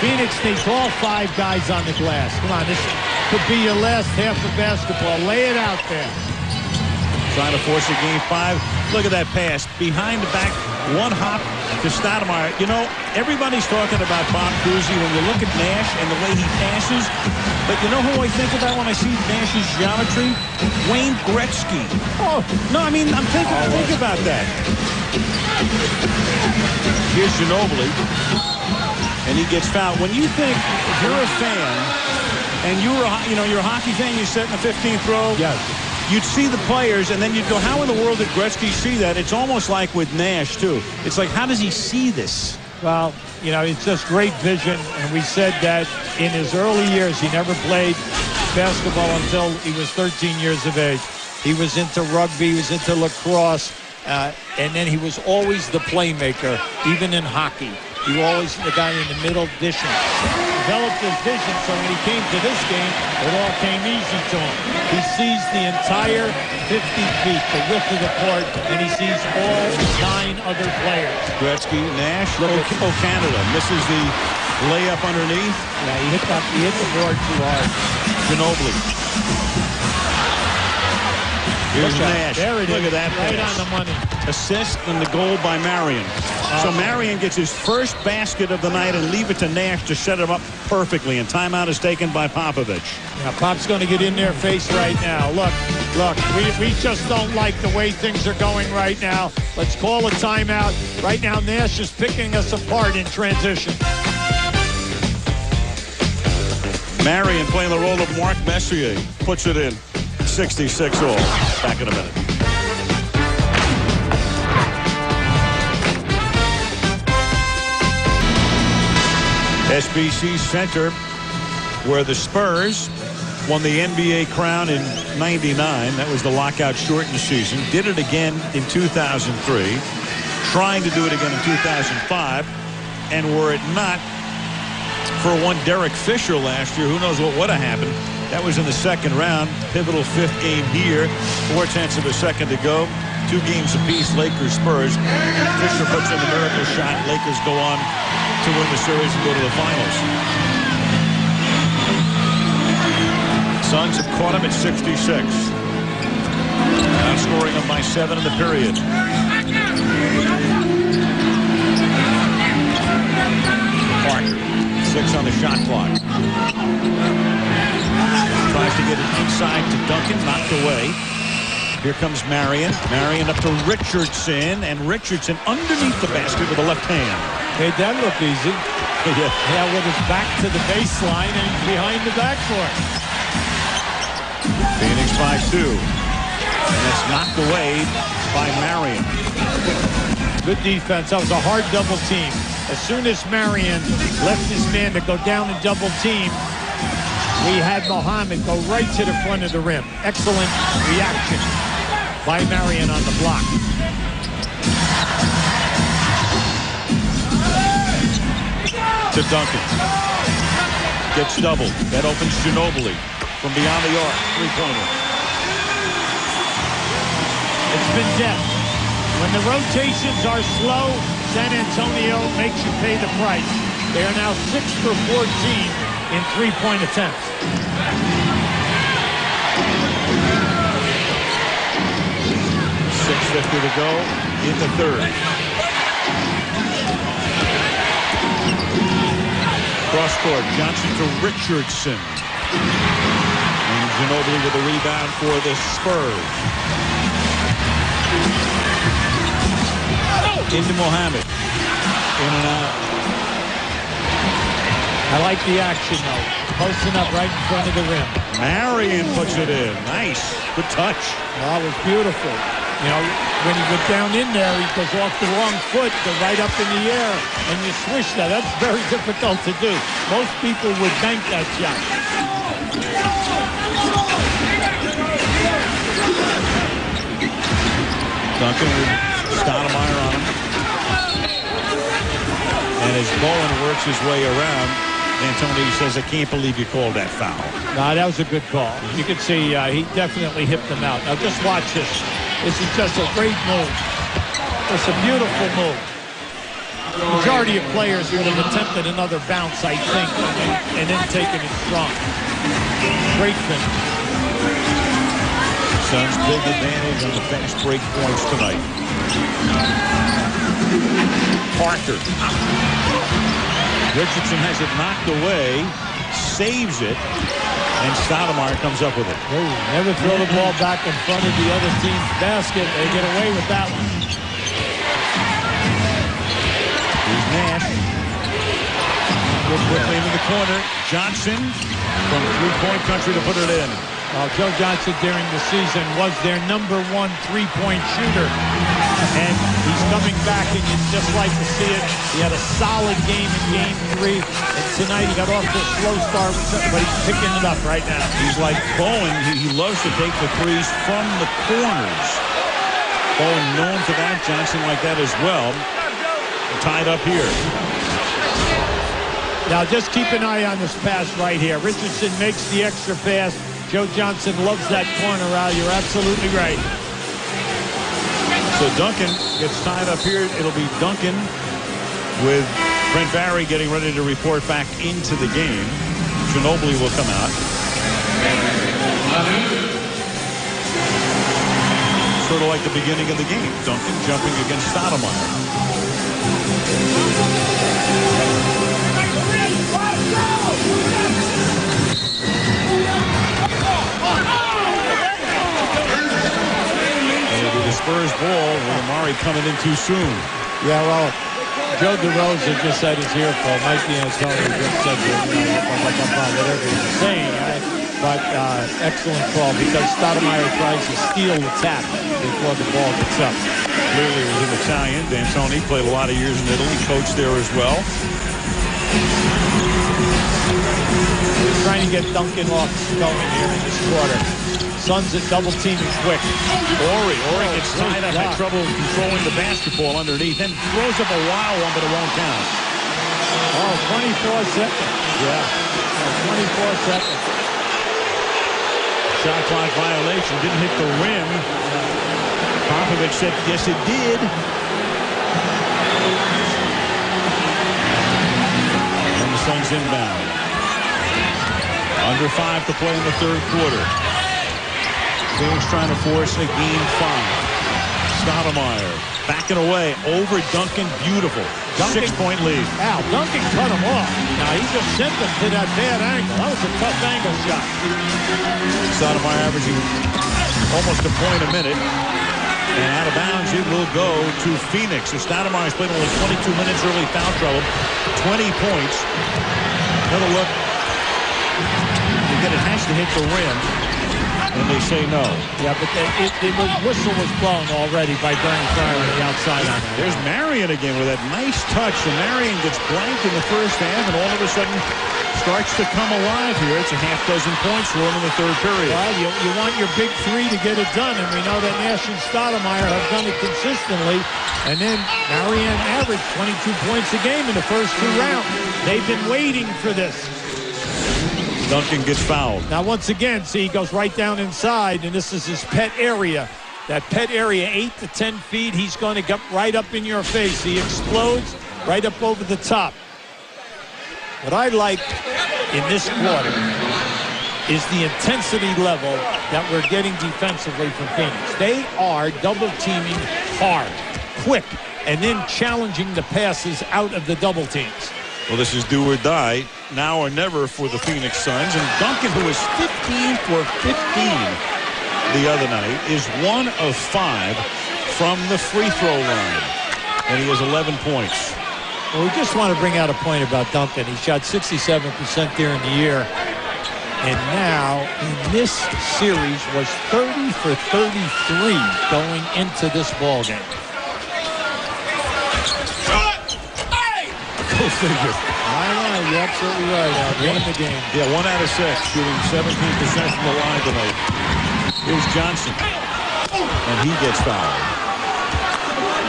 Phoenix needs all 5 guys on the glass. Come on, this could be your last half of basketball. Lay it out there. trying to force a game 5. Look at that pass. Behind the back, one hop to Stoudemire. You know, everybody's talking about Bob Cousy when you look at Nash and the way he passes. But you know who I think about when I see Nash's geometry? Wayne Gretzky. Oh, no, I mean, think about that. Here's Ginobili. And he gets fouled. When you think, if you're a fan, and you're a hockey fan, you sit in the 15th row. Yes. You'd see the players, and then you'd go, how in the world did Gretzky see that? It's almost like with Nash, too. It's like, how does he see this? Well, it's just great vision, and we said that in his early years, he never played basketball until he was 13 years of age. He was into rugby, he was into lacrosse, and then he was always the playmaker, even in hockey. He was always the guy in the middle dishing. Developed his vision, so when he came to this game, it all came easy to him. He sees the entire 50 feet, the width of the court, and he sees all 9 other players. Gretzky, Nash, Canada misses the layup underneath. Yeah, he hit the board too hard. Ginobili. Here's Nash. There it is. Look at that Right pass. on the money. Assist and the goal by Marion. So Marion gets his first basket of the night and leave it to Nash to set him up perfectly. And timeout is taken by Popovich. Now, Pop's going to get in their face right now. Look, we just don't like the way things are going right now. Let's call a timeout. Right now, Nash is picking us apart in transition. Marion playing the role of Mark Messier. Puts it in. 66 all. Back in a minute. SBC Center, where the Spurs won the NBA crown in '99. That was the lockout shortened season. Did it again in 2003. Trying to do it again in 2005. And were it not for one Derek Fisher last year, who knows what would have happened. That was in the second round. Pivotal 5th game here. 0.4 of a second to go. 2 games apiece. Lakers, Spurs. Fisher puts in the miracle shot. Lakers go on to win the series and go to the finals. Suns have caught him at 66. Outscoring them by 7 in the period. Parker, 6 on the shot clock. Tries to get it inside to Duncan, knocked away. Here comes Marion. Marion up to Richardson, and Richardson underneath the basket with the left hand. Made that look easy. Yeah, with his back to the baseline and behind the backcourt. Phoenix by 2. And that's knocked away by Marion. Good defense. That was a hard double team. As soon as Marion left his man to go down and double team, we had Mohammed go right to the front of the rim. Excellent reaction by Marion on the block. To Duncan. Gets doubled. That opens Ginobili from beyond the arc. 3-pointer. It's been depth. When the rotations are slow, San Antonio makes you pay the price. They are now 6 for 14 in 3-point attempts. .650 to go in the third. Cross court, Johnson to Richardson. And Ginobili with a rebound for the Spurs. Into Mohammed. In and out. I like the action, though. Posting up right in front of the rim. Marion puts it in. Nice. Good touch. That was beautiful. You know, when he went down in there, he goes off the wrong foot, go right up in the air, and you swish that. That's very difficult to do. Most people would bank that shot. Duncan with Stoudemire on him. And as Bowen works his way around, Antonio says, I can't believe you called that foul. No, that was a good call. You can see he definitely hipped him out. Now just watch this. This is just a great move. It's a beautiful move. The majority of players would have attempted another bounce, I think, and then taken it strong. Great finish. Suns big advantage on the fast break points tonight. Parker. Richardson has it knocked away, saves it, and Stoudemire comes up with it. Oh, never throw the ball back in front of the other team's basket. They get away with that one. Here's Nash. Go quickly into the corner. Johnson from three-point country to put it in. Joe Johnson during the season was their #1 three-point shooter. And he's coming back, and you'd just like to see it. He had a solid game in Game 3. And tonight he got off to a slow start, but he's picking it up right now. He's like Bowen. He loves to take the threes from the corners. Bowen known for that. Johnson like that as well. Tied up here. Now just keep an eye on this pass right here. Richardson makes the extra pass. Joe Johnson loves that corner out. You're absolutely right. So Duncan gets tied up here. It'll be Duncan with Brent Barry getting ready to report back into the game. Ginobili will come out. Sort of like the beginning of the game. Duncan jumping against Stoudemire. Spurs ball with Amari coming in too soon. Yeah, well, Joe DeRosa just said it's your fault. Mike D'Antoni just said whatever he's saying. But excellent call because Stoudemire tries to steal the tap before the ball gets up. Clearly he was an Italian. D'Antoni played a lot of years in Italy, coached there as well. We're trying to get Duncan off going here in this quarter. Suns at double teaming quick. Ori gets tied up, had trouble controlling the basketball underneath, and throws up a wild one, but it won't count. 24 seconds. Yeah, 24 seconds. Shot clock violation, didn't hit the rim. Popovich said, yes, it did. And the Suns inbound. Under 5 to play in the third quarter. Phoenix trying to force a game 5. Stoudemire backing away over Duncan. Beautiful. 6-point lead. Al, Duncan cut him off. Now he just sent him to that bad angle. That was a tough angle shot. Stoudemire averaging almost a point a minute. And out of bounds, it will go to Phoenix. Stoudemire's played only 22 minutes early foul trouble. 20 points. Another look. Again, it has to hit the rim. And they say no. Yeah, but the whistle was blown already by Bernie Fryer on the outside on that. There's Marion again with that nice touch. And Marion gets blanked in the first half and all of a sudden starts to come alive here. It's a half dozen points for him in the third period. Well, you want your big three to get it done, and we know that Nash and Stoudemire have done it consistently. And then Marion averaged 22 points a game in the first 2 rounds. They've been waiting for this. Duncan gets fouled. Now, once again, see, he goes right down inside, and this is his pet area. That pet area, 8 to 10 feet, he's going to get right up in your face. He explodes right up over the top. What I like in this quarter is the intensity level that we're getting defensively from Phoenix. They are double-teaming hard, quick, and then challenging the passes out of the double teams. Well, this is do or die, now or never for the Phoenix Suns. And Duncan, who was 15 for 15 the other night, is 1 of 5 from the free throw line. And he has 11 points. Well, we just want to bring out a point about Duncan. He shot 67% during the year. And now, in this series, was 30 for 33 going into this ball game. Go figure. You're absolutely right, Al. Won the game. Yeah, 1 out of 6, shooting 17% from the line tonight. Here's Johnson. And he gets fouled.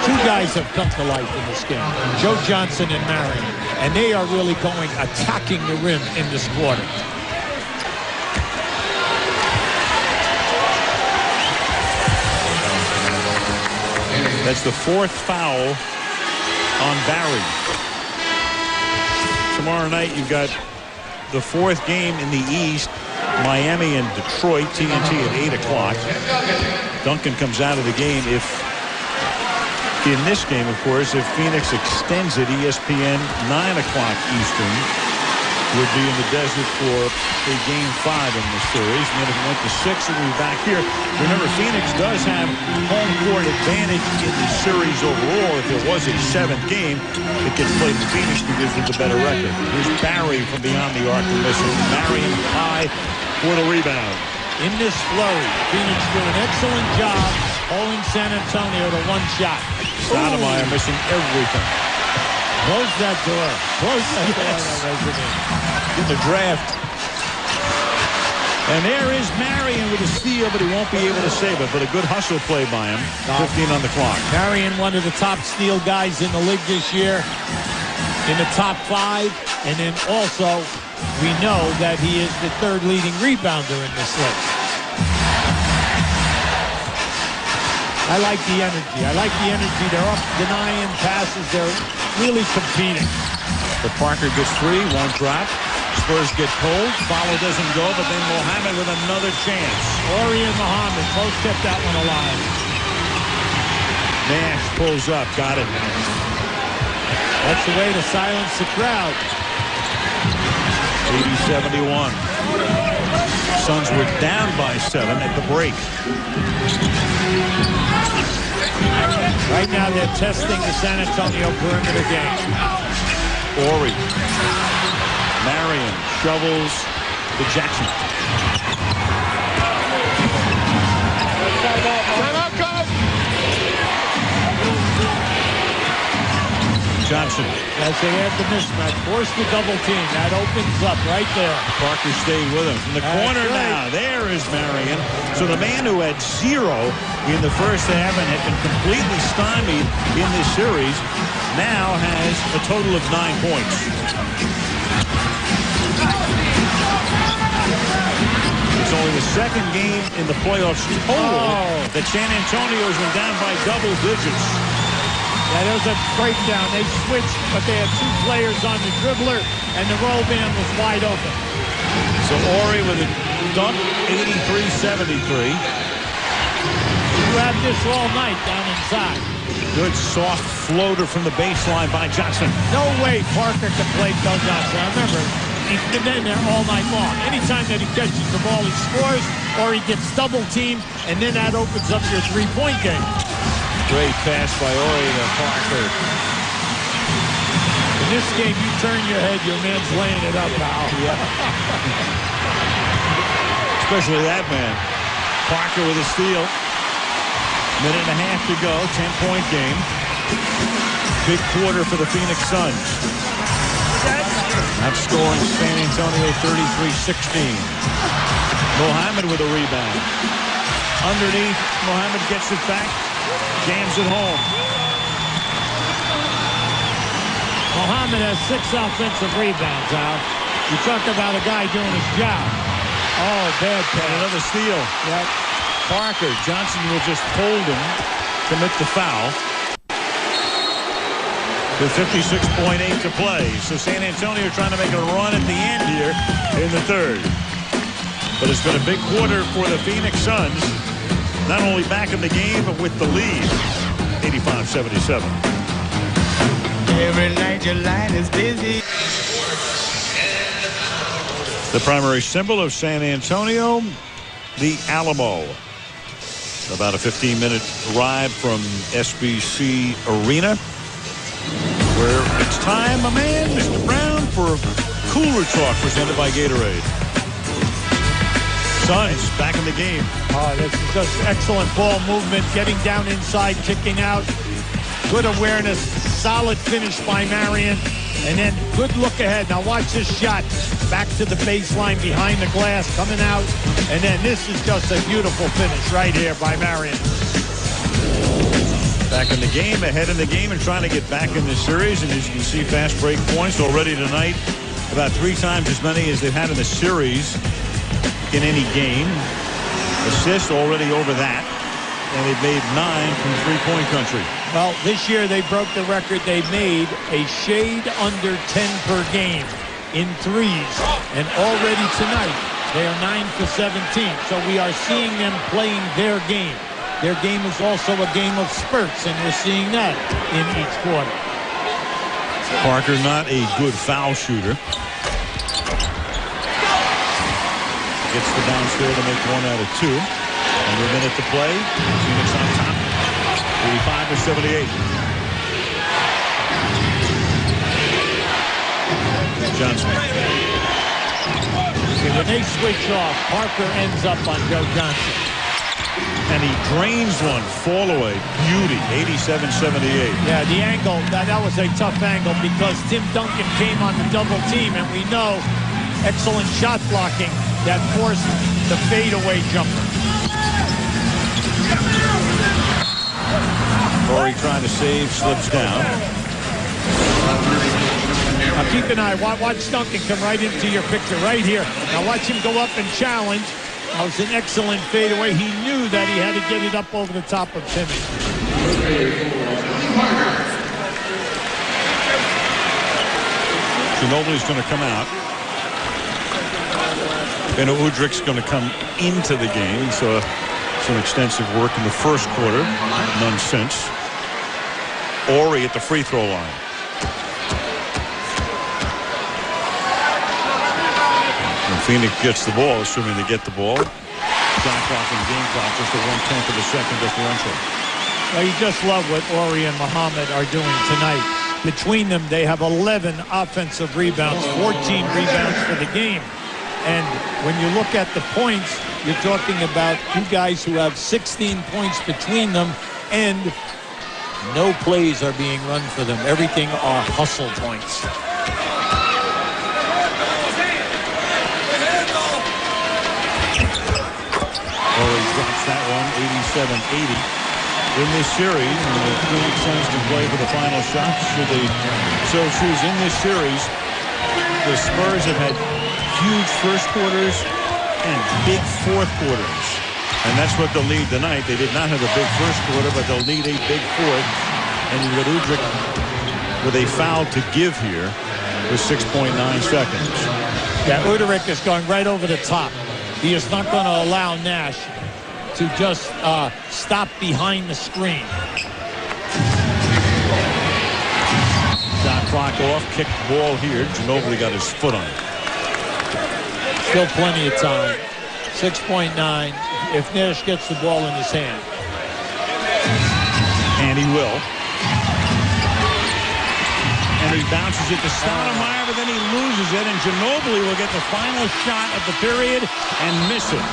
2 guys have come to life in this game. Joe Johnson and Marion. And they are really going attacking the rim in this quarter. That's the 4th foul on Barry. Tomorrow night, you've got the 4th game in the East Miami and Detroit, TNT at 8 o'clock. Duncan comes out of the game in this game, of course, if Phoenix extends it. ESPN 9 o'clock Eastern would be in the desert for a game 5 in the series. And then if it went to 6, it would be back here. Remember, Phoenix does have home court advantage in the series overall. If there was a 7th game, it gets played in Phoenix because of the better record. Here's Barry from beyond the arc and missing. Marion high for the rebound. In this flurry, Phoenix do an excellent job holding San Antonio to 1 shot. Stoudemire missing everything. Close that door. Close that door. In the draft. And there is Marion with a steal, but he won't be able to save it. But a good hustle play by him. 15 on the clock. Marion, one of the top steal guys in the league this year. In the top 5. And then also, we know that he is the 3rd leading rebounder in this league. I like the energy. They're up denying passes. They're really competing. But Parker gets 3, won't drop. Spurs get cold. Follow doesn't go, but then Mohammed with another chance. Ori and Mohammed both kept that one alive. Nash pulls up. Got it. That's the way to silence the crowd. 80-71. Suns were down by 7 at the break. Right now they're testing the San Antonio perimeter game. Ori. Marion shovels to Jackson. Johnson. As they had the mismatch, force the double team. That opens up right there. Parker stayed with him. From the corner now, there is Marion. So the man who had 0 in the first half and had been completely stymied in this series now has a total of 9 points. It's only the 2nd game in the playoffs total that San Antonio's been down by double digits. Yeah, there was a breakdown. They switched, but they had 2 players on the dribbler, and the roll man was wide open. So Ori with a dunk, 83-73. You have this all night down inside. Good soft floater from the baseline by Johnson. No way Parker can play Phil Johnson. I remember, he's been in there all night long. Anytime that he catches the ball, he scores, or he gets double-teamed, and then that opens up your 3-point game. Great pass by Ori to Parker. In this game, you turn your head, your man's laying it up now. Yeah. Especially that man. Parker with a steal. Minute and a half to go. 10-point game. Big quarter for the Phoenix Suns. Outscoring San Antonio 33-16. Mohammed with a rebound. Underneath, Mohammed gets it back. Jams it home. Mohammed has 6 offensive rebounds, Al. You talk about a guy doing his job. Oh, bad pass. Another steal. Yep. Parker. Johnson will just hold him, commit the foul. With 56.8 to play. So San Antonio trying to make a run at the end here in the 3rd. But it's been a big quarter for the Phoenix Suns. Not only back in the game, but with the lead. 85-77. Every night your line is busy. The primary symbol of San Antonio, the Alamo. About a 15-minute ride from SBC Arena, where it's time, my man, Mr. Brown, for Cooler Talk presented by Gatorade. Suns back in the game. Oh, this is just excellent ball movement, getting down inside, kicking out. Good awareness, solid finish by Marion, and then good look ahead. Now watch this shot. Back to the baseline, behind the glass, coming out, and then this is just a beautiful finish right here by Marion. Back in the game, ahead in the game, and trying to get back in this series. And as you can see, fast break points already tonight, about 3 times as many as they've had in the series in any game. Assists already over that, and they've made 9 from three-point country. Well, this year they broke the record. They made a shade under 10 per game in threes, and already tonight They are 9 for 17. So we are seeing them playing their game. Their game is also a game of spurts, and we're seeing that in each quarter. Parker not a good foul shooter. Gets the bounce there to make 1 out of 2. Under a minute to play. Phoenix on top. 85 to 78. Johnson. When they switch off, Parker ends up on Joe Johnson. And he drains one. Fall away. Beauty. 87-78. Yeah, the angle, that was a tough angle because Tim Duncan came on the double team, and we know excellent shot blocking that forced the fadeaway jumper. Corey trying to save, slips down. Now keep an eye. Watch Duncan come right into your picture right here. Now watch him go up and challenge. That was an excellent fadeaway. He knew that he had to get it up over the top of Timmy. Ginobili's going to come out. And Udrik's going to come into the game. So some extensive work in the first quarter. None since. Ori at the free throw line. And Phoenix gets the ball, assuming they get the ball. Shot clock and game clock, just a 1/10 of a second differential. Well, you just love what Ori and Muhammad are doing tonight. Between them, they have 11 offensive rebounds, 14 rebounds for the game. And when you look at the points, you're talking about two guys who have 16 points between them, and no plays are being run for them. Everything are hustle points. Ori drops that one, 87-80. In this series, and the Phoenix Suns can play for the final shot should they so choose. In this series, the Spurs have had huge first quarters and big fourth quarters. And that's what they'll need tonight. They did not have a big first quarter, but they'll need a big fourth. And you've got Udrik with a foul to give here with 6.9 seconds. Yeah, Udrik is going right over the top. He is not going to allow Nash to just stop behind the screen. Shot clock off, kicked ball here. Ginobili got his foot on it. Still plenty of time. 6.9 if Nash gets the ball in his hand. And he will. And he bounces it to Stoudemire, but then he loses it, and Ginobili will get the final shot of the period and miss it.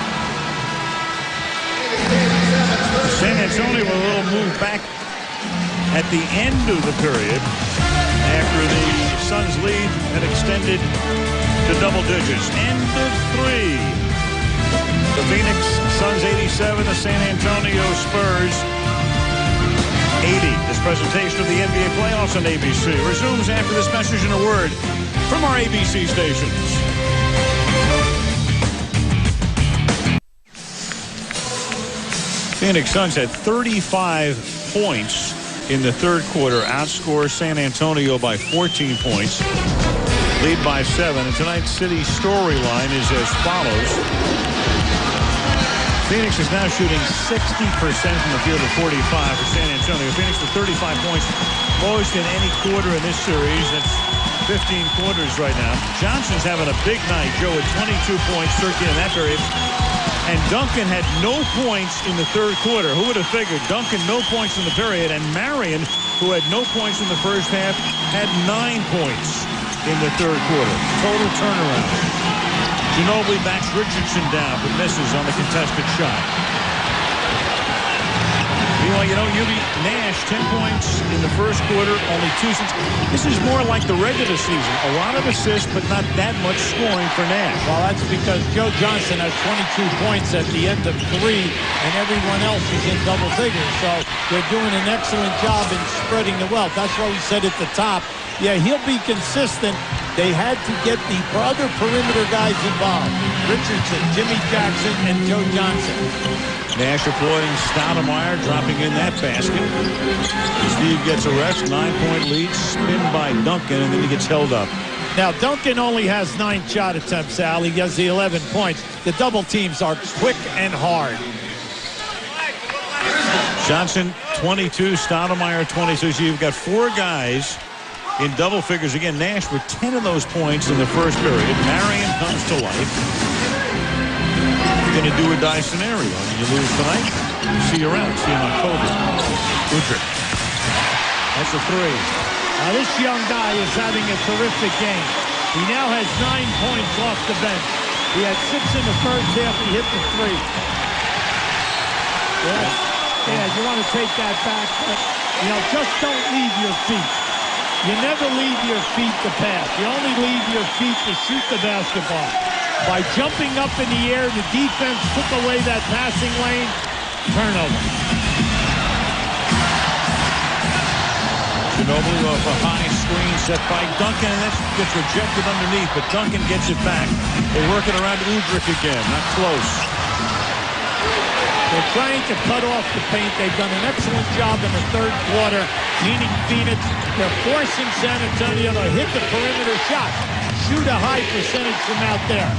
San Antonio with a little move back at the end of the period after the Suns lead had extended to double digits. End of 3. The Phoenix Suns 87, the San Antonio Spurs 80. This presentation of the NBA playoffs on ABC resumes after this message and a word from our ABC stations. Phoenix Suns had 35 points in the third quarter, outscore San Antonio by 14 points, lead by 7. And tonight's city storyline is as follows. Phoenix is now shooting 60% from the field of 45 for San Antonio. Phoenix with 35 points, most in any quarter in this series. That's 15 quarters right now. Johnson's having a big night. Joe with 22 points, 13 in that period. And Duncan had no points in the third quarter. Who would have figured? Duncan, no points in the period. And Marion, who had no points in the first half, had 9 points in the third quarter. Total turnaround. Ginobili backs Richardson down, but misses on the contested shot. Meanwhile, Nash, 10 points in the first quarter, only 2 since. This is more like the regular season. A lot of assists, but not that much scoring for Nash. Well, that's because Joe Johnson has 22 points at the end of 3, and everyone else is in double figures. So they're doing an excellent job in spreading the wealth. That's what we said at the top. Yeah, he'll be consistent. They had to get the other perimeter guys involved. Richardson, Jimmy Jackson, and Joe Johnson. Nash avoiding Stoudemire, dropping in that basket. Steve gets a rest, 9-point lead, spin by Duncan, and then he gets held up. Now, Duncan only has 9 shot attempts, Al. He has the 11 points. The double teams are quick and hard. Johnson, 22. Stoudemire, 22. So you've got 4 guys in double figures. Again, Nash with 10 of those points in the first period. Marion comes to life. You're going to do or die scenario. When you lose tonight, see you around. See you in October. Udrich. That's a 3. Now, this young guy is having a terrific game. He now has 9 points off the bench. He had 6 in the first half. He hit the 3. Yeah, you want to take that back, but, just don't leave your feet. You never leave your feet to pass. You only leave your feet to shoot the basketball. By jumping up in the air, the defense took away that passing lane. Turnover. Ginobili off a high screen set by Duncan, and that gets rejected underneath, but Duncan gets it back. They work it around Udrich again. Not close. They're trying to cut off the paint. They've done an excellent job in the third quarter, meaning Phoenix. They're forcing San Antonio to hit the perimeter shot. Shoot a high percentage from out there.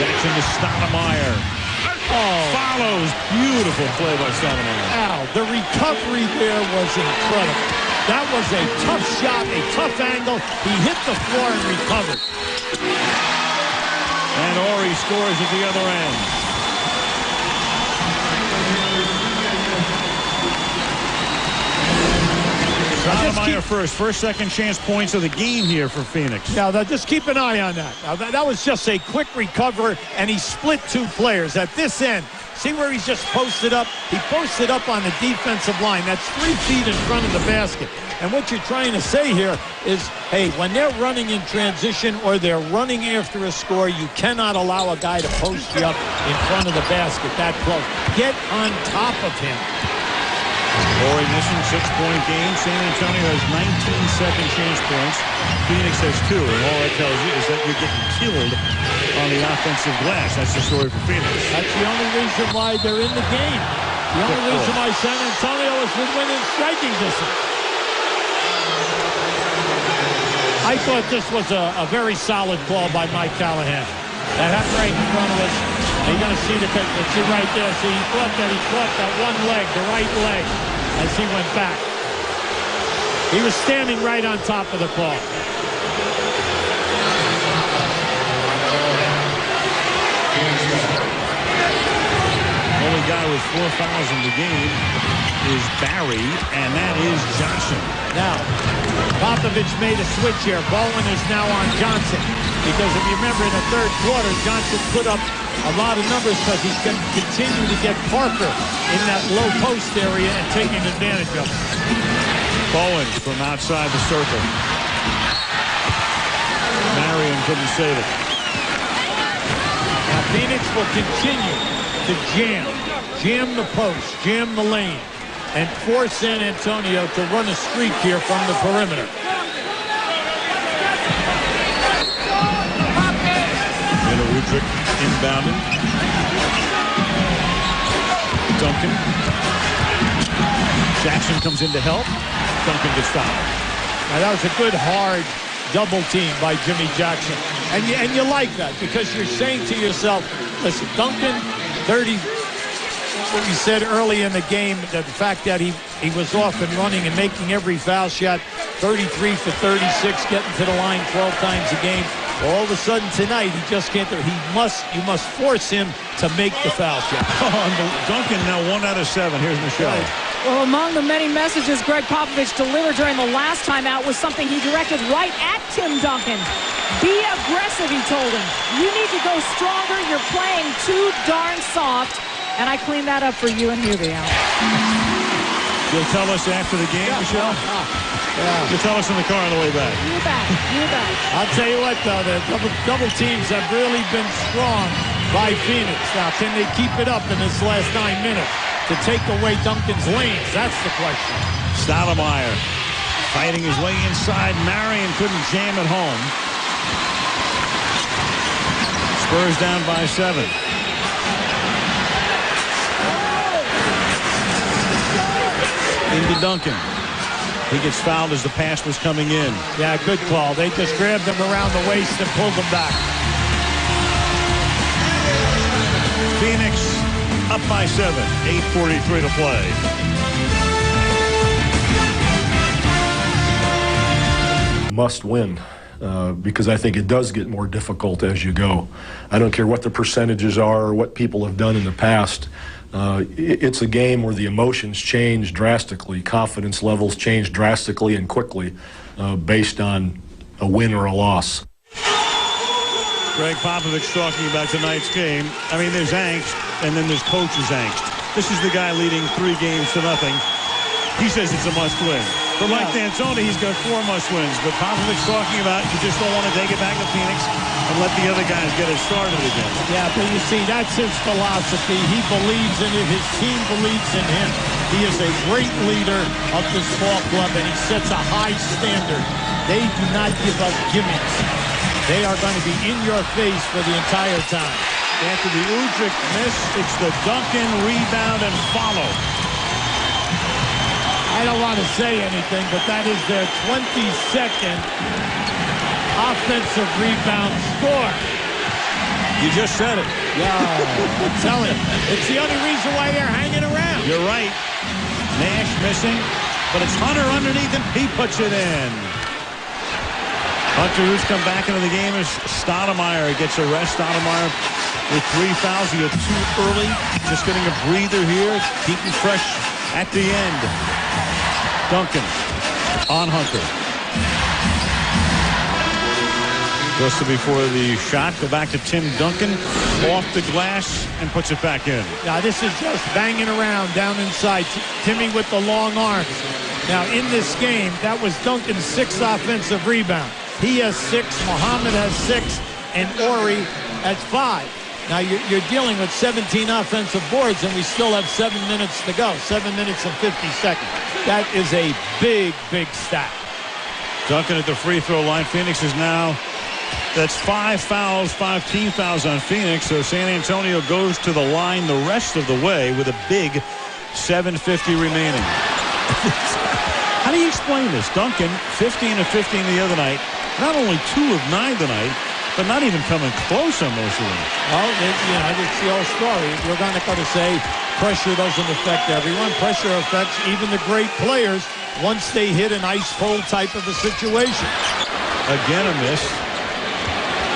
Jackson to Stoudemire. Follows. Beautiful play by Stoudemire. Al, the recovery there was incredible. That was a tough shot, a tough angle. He hit the floor and recovered. And Ori scores at the other end. Stoudemire first second chance points of the game here for Phoenix. Now, just keep an eye on that. Now, that was just a quick recover, and he split 2 players at this end. See where he's just posted up? He posted up on the defensive line. That's 3 feet in front of the basket. And what you're trying to say here is, hey, when they're running in transition or they're running after a score, you cannot allow a guy to post you up in front of the basket that close. Get on top of him. Ori missing 6-point game. San Antonio has 19 second chance points. Phoenix has 2. And all that tells you is that you're getting killed on the offensive glass. That's the story for Phoenix. That's the only reason why they're in the game. The only reason why San Antonio is within striking distance. I thought this was a very solid call by Mike Callahan. That happened right in front of us. You're going to see see right there. See, he caught that one leg, the right leg, as he went back. He was standing right on top of the call. Only guy with 4 fouls in the game is Barry, and that is Johnson. Now, Popovich made a switch here. Bowen is now on Johnson. Because if you remember in the third quarter, Johnson put up a lot of numbers because he's going to continue to get Parker in that low post area and taking advantage of it. Bowen from outside the circle. Marion couldn't save it. Now Phoenix will continue to jam the post, jam the lane, and force San Antonio to run a streak here from the perimeter. Udrich inbounding. Duncan. Jackson comes in to help. Duncan gets fouled. Now that was a good hard double team by Jimmy Jackson. And you like that because you're saying to yourself, listen, Duncan, 30, what we said early in the game, that the fact that he was off and running and making every foul shot, 33 for 36, getting to the line 12 times a game. All of a sudden tonight, he just can't. You must force him to make the foul shot. Duncan now 1 out of 7. Here's Michelle. Well, among the many messages Greg Popovich delivered during the last timeout was something he directed right at Tim Duncan. Be aggressive, he told him. You need to go stronger. You're playing too darn soft. And I cleaned that up for you and Hubie, Al. You'll tell us after the game, Michelle? Yeah. You'll tell us in the car on the way back. You bet. I'll tell you what, though, the double teams have really been strong by Phoenix. Now, can they keep it up in this last 9 minutes to take away Duncan's lanes? That's the question. Stoudemire fighting his way inside. Marion couldn't jam it home. Spurs down by 7. Into Duncan. He gets fouled as the pass was coming in. Yeah, good call. They just grabbed him around the waist and pulled him back. Phoenix up by 7. 8:43 to play. Must win. Because I think it does get more difficult as you go. I don't care what the percentages are or what people have done in the past. It's a game where the emotions change drastically. Confidence levels change drastically and quickly based on a win or a loss. Greg Popovich talking about tonight's game. I mean, there's angst, and then there's coach's angst. This is the guy leading 3 games to nothing. He says it's a must-win. For Mike D'Antoni, he's got 4 must-wins. But Popovich talking about you just don't want to take it back to Phoenix and let the other guys get it started again. Yeah, but you see, that's his philosophy. He believes in it. His team believes in him. He is a great leader of this ball club, and he sets a high standard. They do not give up gimmicks. They are going to be in your face for the entire time. After the Udrih miss, it's the Duncan rebound and follow. I don't want to say anything, but that is their 22nd offensive rebound score. You just said it. Yeah, I'm telling you. It's the only reason why they're hanging around. You're right. Nash missing, but it's Hunter underneath, and he puts it in. Hunter, who's come back into the game, is Stoudemire. Gets a rest. Stoudemire with 3 fouls. He got 2 early. Just getting a breather here. Keeping fresh at the end. Duncan on Hunter. Just before the shot, go back to Tim Duncan. Off the glass and puts it back in. Now this is just banging around down inside. Timmy with the long arms. Now in this game, that was Duncan's 6th offensive rebound. He has 6, Muhammad has 6, and Ori has 5. Now you're dealing with 17 offensive boards, and we still have 7 minutes to go. 7 minutes and 50 seconds. That is a big, big stat. Duncan at the free throw line. Phoenix is now, that's 5 fouls, 5 team fouls on Phoenix. So San Antonio goes to the line the rest of the way with a big 7:50 remaining. How do you explain this? Duncan, 15 of 15 the other night. Not only 2 of 9 tonight, but not even coming close on most of them. Well, it's the old story. We're not going to say pressure doesn't affect everyone. Pressure affects even the great players once they hit an ice cold type of a situation. Again a miss.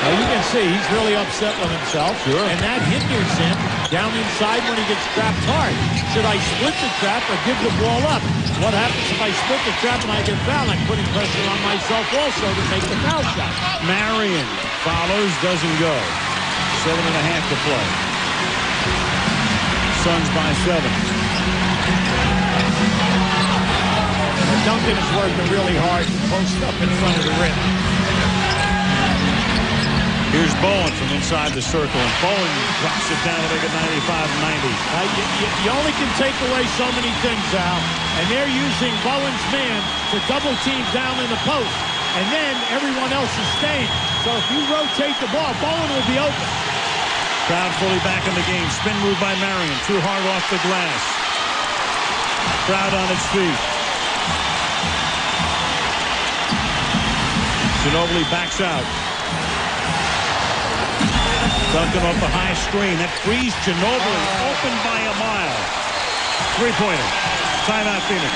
Now you can see he's really upset with himself. Sure. And that hinders him down inside when he gets trapped hard. Should I split the trap or give the ball up? What happens if I split the trap and I get fouled? I'm putting pressure on myself also to make the foul shot. Marion follows, doesn't go. 7.5 to play. Suns by 7. Duncan is working really hard to post up in front of the rim. Here's Bowen from inside the circle, and Bowen drops it down to make it 95-90. You only can take away so many things, Al, and they're using Bowen's man to double team down in the post, and then everyone else is staying. So if you rotate the ball, Bowen will be open. Crowd fully back in the game. Spin move by Marion. Too hard off the glass. Crowd on its feet. Ginobili backs out. Duncan off the high screen. That frees Ginobili. Open by a mile. 3-pointer. Timeout Phoenix.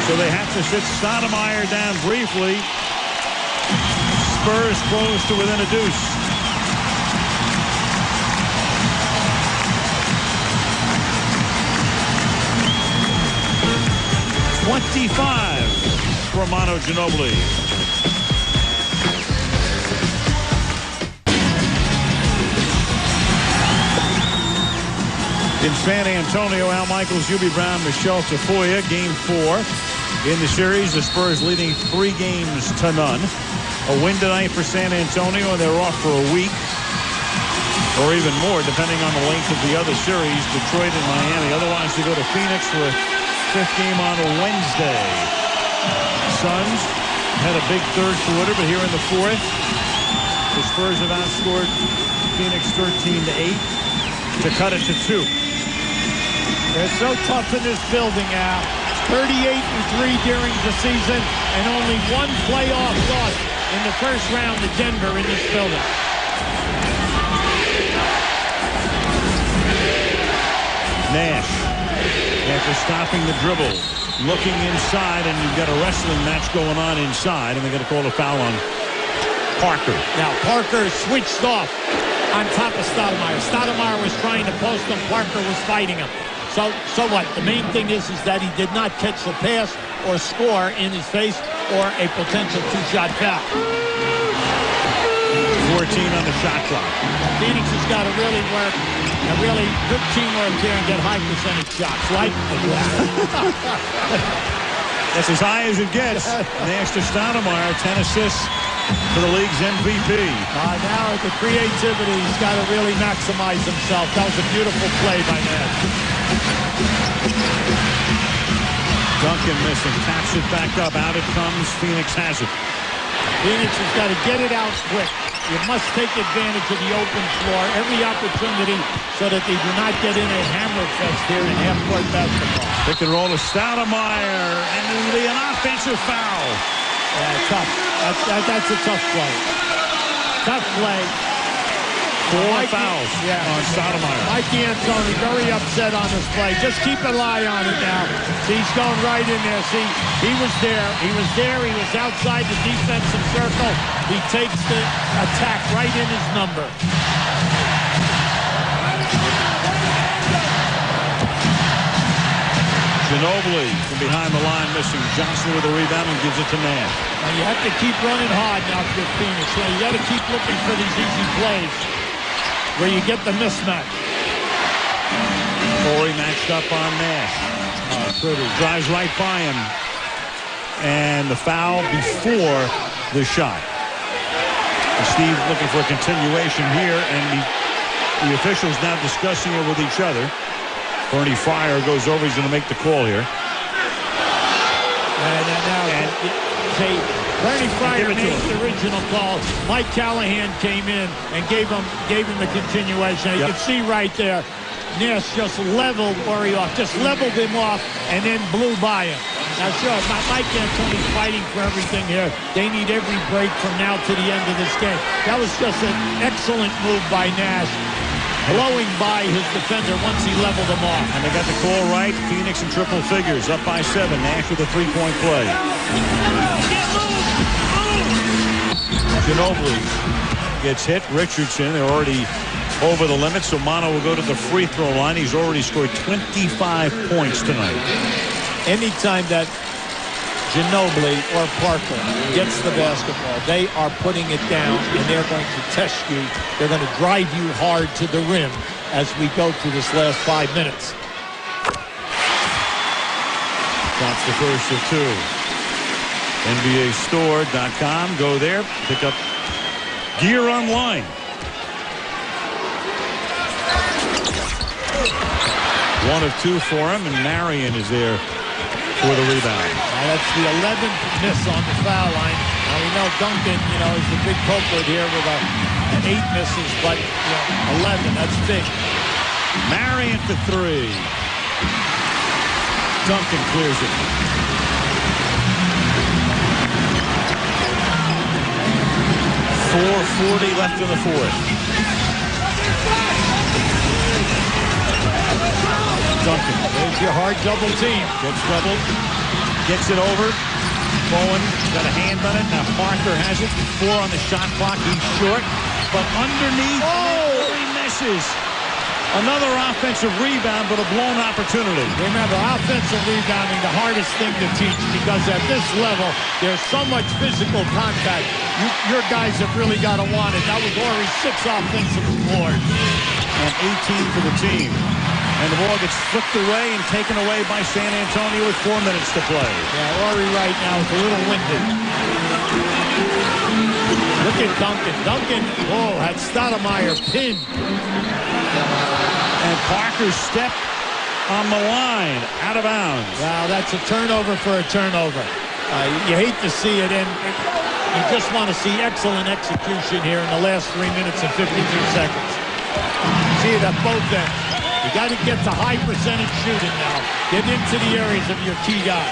So they have to sit Stoudemire down briefly. Spurs close to within a deuce. For Manu Ginobili. In San Antonio, Al Michaels, Hubie Brown, Michelle Tafoya, Game 4. In the series, the Spurs leading 3 games to none. A win tonight for San Antonio, and they're off for a week. Or even more, depending on the length of the other series, Detroit and Miami. Otherwise, they go to Phoenix for a 5th game on a Wednesday. Suns Had a big third quarter, but here in the fourth, the Spurs have outscored Phoenix 13-8 to cut it to 2. They're so tough in this building, Al. 38-3 during the season, and only one playoff loss in the first round to Denver in this building. Nash, after stopping the dribble, looking inside, and you've got a wrestling match going on inside, and they're going to call a foul on Parker. Now, Parker switched off on top of Stoudemire. Stoudemire was trying to post him. Parker was fighting him. So what? The main thing is that he did not catch the pass or score in his face or a potential two-shot foul. 14 on the shot clock. Phoenix has got to really work, a really good teamwork here, and get high percentage shots like that. That's as high as it gets. Nash to Stoudemire, 10 assists for the league's MVP. Now the creativity, he's got to really maximize himself. That was a beautiful play by Nash. Duncan missing, taps it back up, out it comes, Phoenix has it. Phoenix has got to get it out quick. You must take advantage of the open floor, every opportunity, so that they do not get in a hammer fest here in half-court basketball. Pick and roll to Stoudemire, and it'll be an offensive foul. Yeah, tough. That's a tough play. Tough play. 4 fouls on Stoudemire. Mike D'Antoni very upset on this play. Just keep an eye on it now. See, he's going right in there. See, he was there. He was there. He was outside the defensive circle. He takes the attack right in his number. Ginobili from behind the line missing. Johnson with a rebound and gives it to Nash. Now you have to keep running hard now for Phoenix. You got to keep looking for these easy plays where you get the mismatch. Corey matched up on Nash. Drives right by him. And the foul before the shot. And Steve looking for a continuation here, and the officials now discussing it with each other. Bernie Fryer goes over. He's going to make the call here. Bernie Fryer made the original call. Mike Callahan came in and gave him the continuation. You can see right there, Nash just leveled Horry off, just leveled him off, and then blew by him. Now, sure, Mike D'Antoni's fighting for everything here. They need every break from now to the end of this game. That was just an excellent move by Nash, blowing by his defender once he leveled him off. And they got the call right. Phoenix in triple figures, up by 7. Nash with a three-point play. Ginobili gets hit. Richardson, they're already over the limit, so Mono will go to the free throw line. He's already scored 25 points tonight. Anytime that Ginobili or Parker gets the basketball, they are putting it down, and they're going to test you. They're going to drive you hard to the rim as we go through this last 5 minutes. That's the first of 2. NBAstore.com. Go there, pick up gear online. One of 2 for him, and Marion is there for the rebound. That's the 11th miss on the foul line. Now we know Duncan, is the big culprit here with 8 misses, but 11, that's big. Marion to 3. Duncan clears it. 4:40 left in the fourth. Duncan. There's your hard double team. Gets doubled. Gets it over. Bowen got a hand on it. Now Parker has it. 4 on the shot clock. He's short. But underneath, he misses. Another offensive rebound, but a blown opportunity. Remember, offensive rebounding, the hardest thing to teach, because at this level, there's so much physical contact. Your guys have really got to want it. That was Horry's 6 offensive boards. And 18 for the team. And the ball gets flipped away and taken away by San Antonio with 4 minutes to play. Yeah, Horry right now is a little winded. Look at Duncan. Duncan, had Stoudemire pinned. And Parker's step on the line, out of bounds. Wow, that's a turnover for a turnover. You hate to see it, and you just want to see excellent execution here in the last 3 minutes and 52 seconds. See it at both ends. You got to get to high percentage shooting now. Get into the areas of your key guys.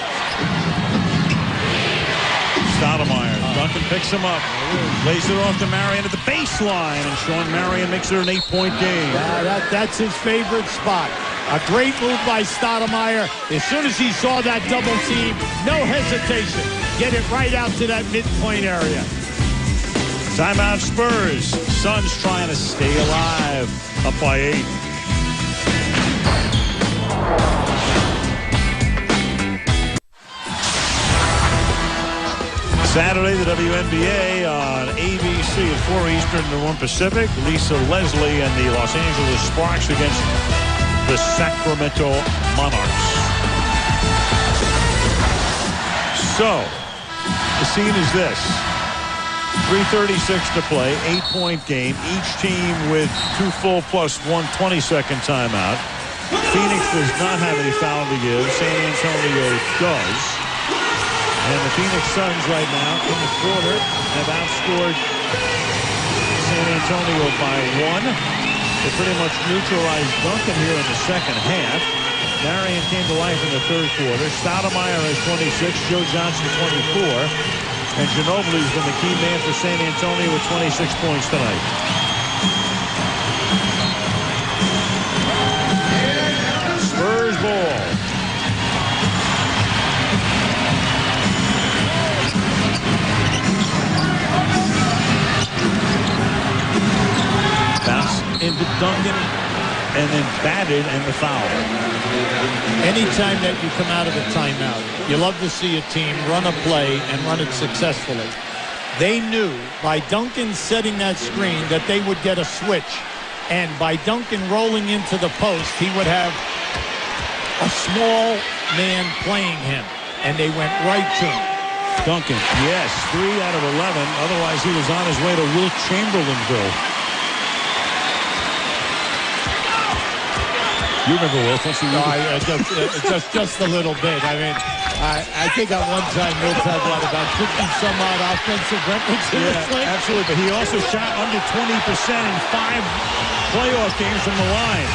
Stoudemire. Duncan picks him up. Lays it off to Marion at the baseline, and Sean Marion makes it an 8-point game. That's his favorite spot. A great move by Stoudemire. As soon as he saw that double team, no hesitation. Get it right out to that midpoint area. Timeout Spurs. Suns trying to stay alive. Up by 8. Saturday, the WNBA on ABC at 4 Eastern to 1 Pacific. Lisa Leslie and the Los Angeles Sparks against the Sacramento Monarchs. So, the scene is this. 3:36 to play, 8-point game. Each team with 2 full plus 1 20-second timeout. Phoenix does not have any foul to give. San Antonio does. And the Phoenix Suns right now in the quarter have outscored San Antonio by 1. They pretty much neutralized Duncan here in the second half. Marion came to life in the third quarter. Stoudemire has 26, Joe Johnson 24. And Ginobili's been the key man for San Antonio with 26 points tonight. Spurs ball. Bounce into Duncan and then batted and the foul. Anytime that you come out of a timeout, you love to see a team run a play and run it successfully. They knew by Duncan setting that screen that they would get a switch. And by Duncan rolling into the post, he would have a small man playing him. And they went right to him. Duncan, yes, 3 out of 11. Otherwise, he was on his way to Wilt Chamberlainville. You remember Wilt? Just a little bit. I mean, I think at one time Wilt had about 50-some-odd offensive references. Yeah, absolutely. But he also shot under 20% in 5 playoff games from the line.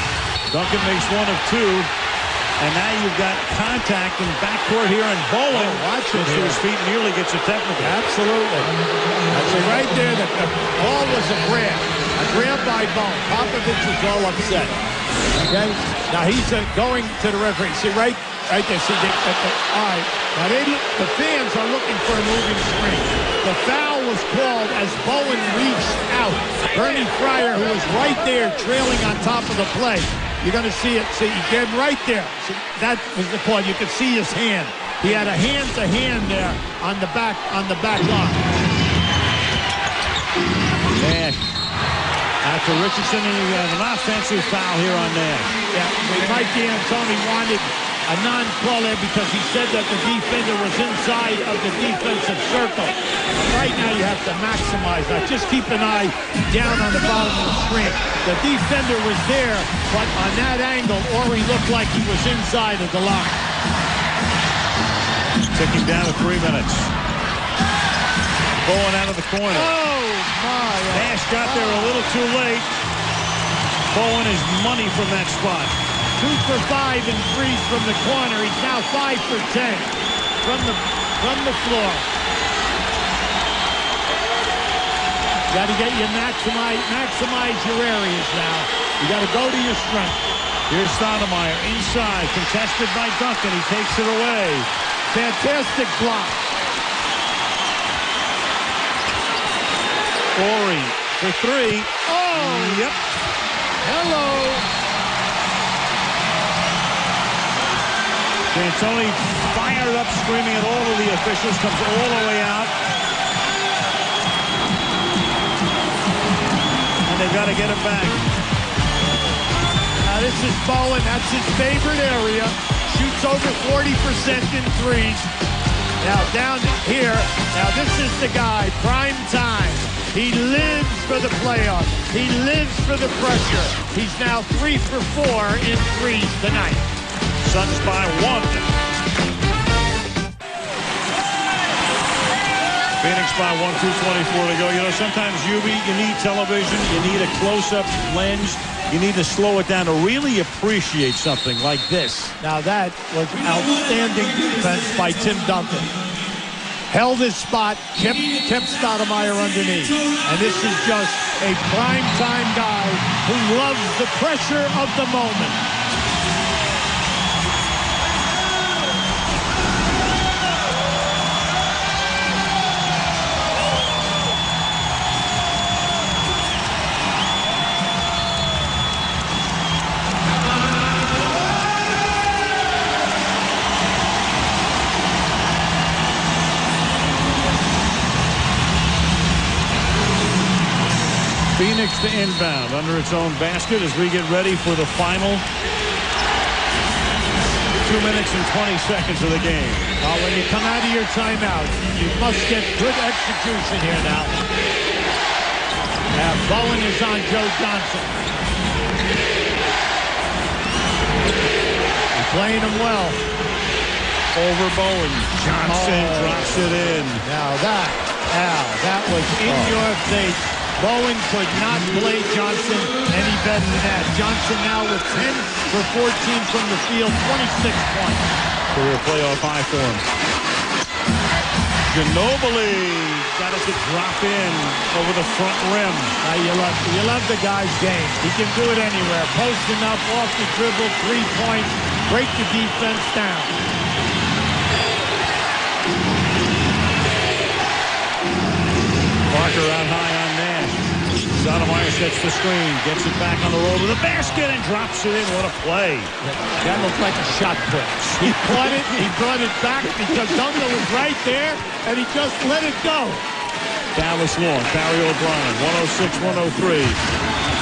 Duncan makes 1 of 2. And now you've got contact in backcourt here, and Bowen watches to his feet, nearly gets a technical. Absolutely. That's right there. The ball was a grab by Bowen. Popovich is all upset. Okay. Now he's going to the referee. See right there. See, all right. Now the fans are looking for a moving screen. The foul was called as Bowen reached out. Bernie Fryer, who was right there, trailing on top of the play. You're going to see it. See, again, right there. See, that was the point. You could see his hand. He had a hand-to-hand there on the back line. Nash. After Richardson, and you have an offensive foul here on Nash. Yeah, Mike D'Antoni wanted a non-call there because he said that the defender was inside of the defensive circle. Right now you have to maximize that. Just keep an eye down on the bottom of the screen. The defender was there, but on that angle, Ori looked like he was inside of the line. Ticking down to 3 minutes. Bowen out of the corner. Oh, my. Nash got there a little too late. Bowen is money from that spot. 2 for 5 in threes from the corner. He's now 5 for 10 from the floor. Got to get you maximize your areas now. You got to go to your strength. Here's Stoudemire inside, contested by Duncan. He takes it away. Fantastic block. Ori for 3. Oh, yep. Hello. D'Antoni fired up, screaming at all of the officials, comes all the way out. And they've got to get it back. Now this is Bowen. That's his favorite area. Shoots over 40% in threes. Now down here. Now this is the guy, prime time. He lives for the playoffs. He lives for the pressure. He's now 3 for 4 in threes tonight. Suns by 1. Phoenix by 1:2:24 to go. You know, sometimes you need television, you need a close-up lens, you need to slow it down to really appreciate something like this. Now that was outstanding defense by Tim Duncan. Held his spot, kept Stoudemire underneath. And this is just a prime-time guy who loves the pressure of the moment. Phoenix to inbound under its own basket as we get ready for the final 2 minutes and 20 seconds of the game. When you come out of your timeout, you must get good execution here now. Bowen is on Joe Johnson. He's playing him well. Over Bowen. Johnson drops it in. Now that was in your face. Bowen could not play Johnson any better than that. Johnson now with 10 for 14 from the field, 26 points. Career playoff high for him. Ginobili got it to drop in over the front rim. Now you love the guy's game. He can do it anywhere. Posting up, off the dribble, 3 points, break the defense down. Parker out high on Nash. Stoudemire sets the screen, gets it back on the roll to the basket and drops it in. What a play. That looked like a shot put. He caught it, he brought it back because Duncan was right there, and he just let it go. Dallas long, Barry O'Brien, 106-103.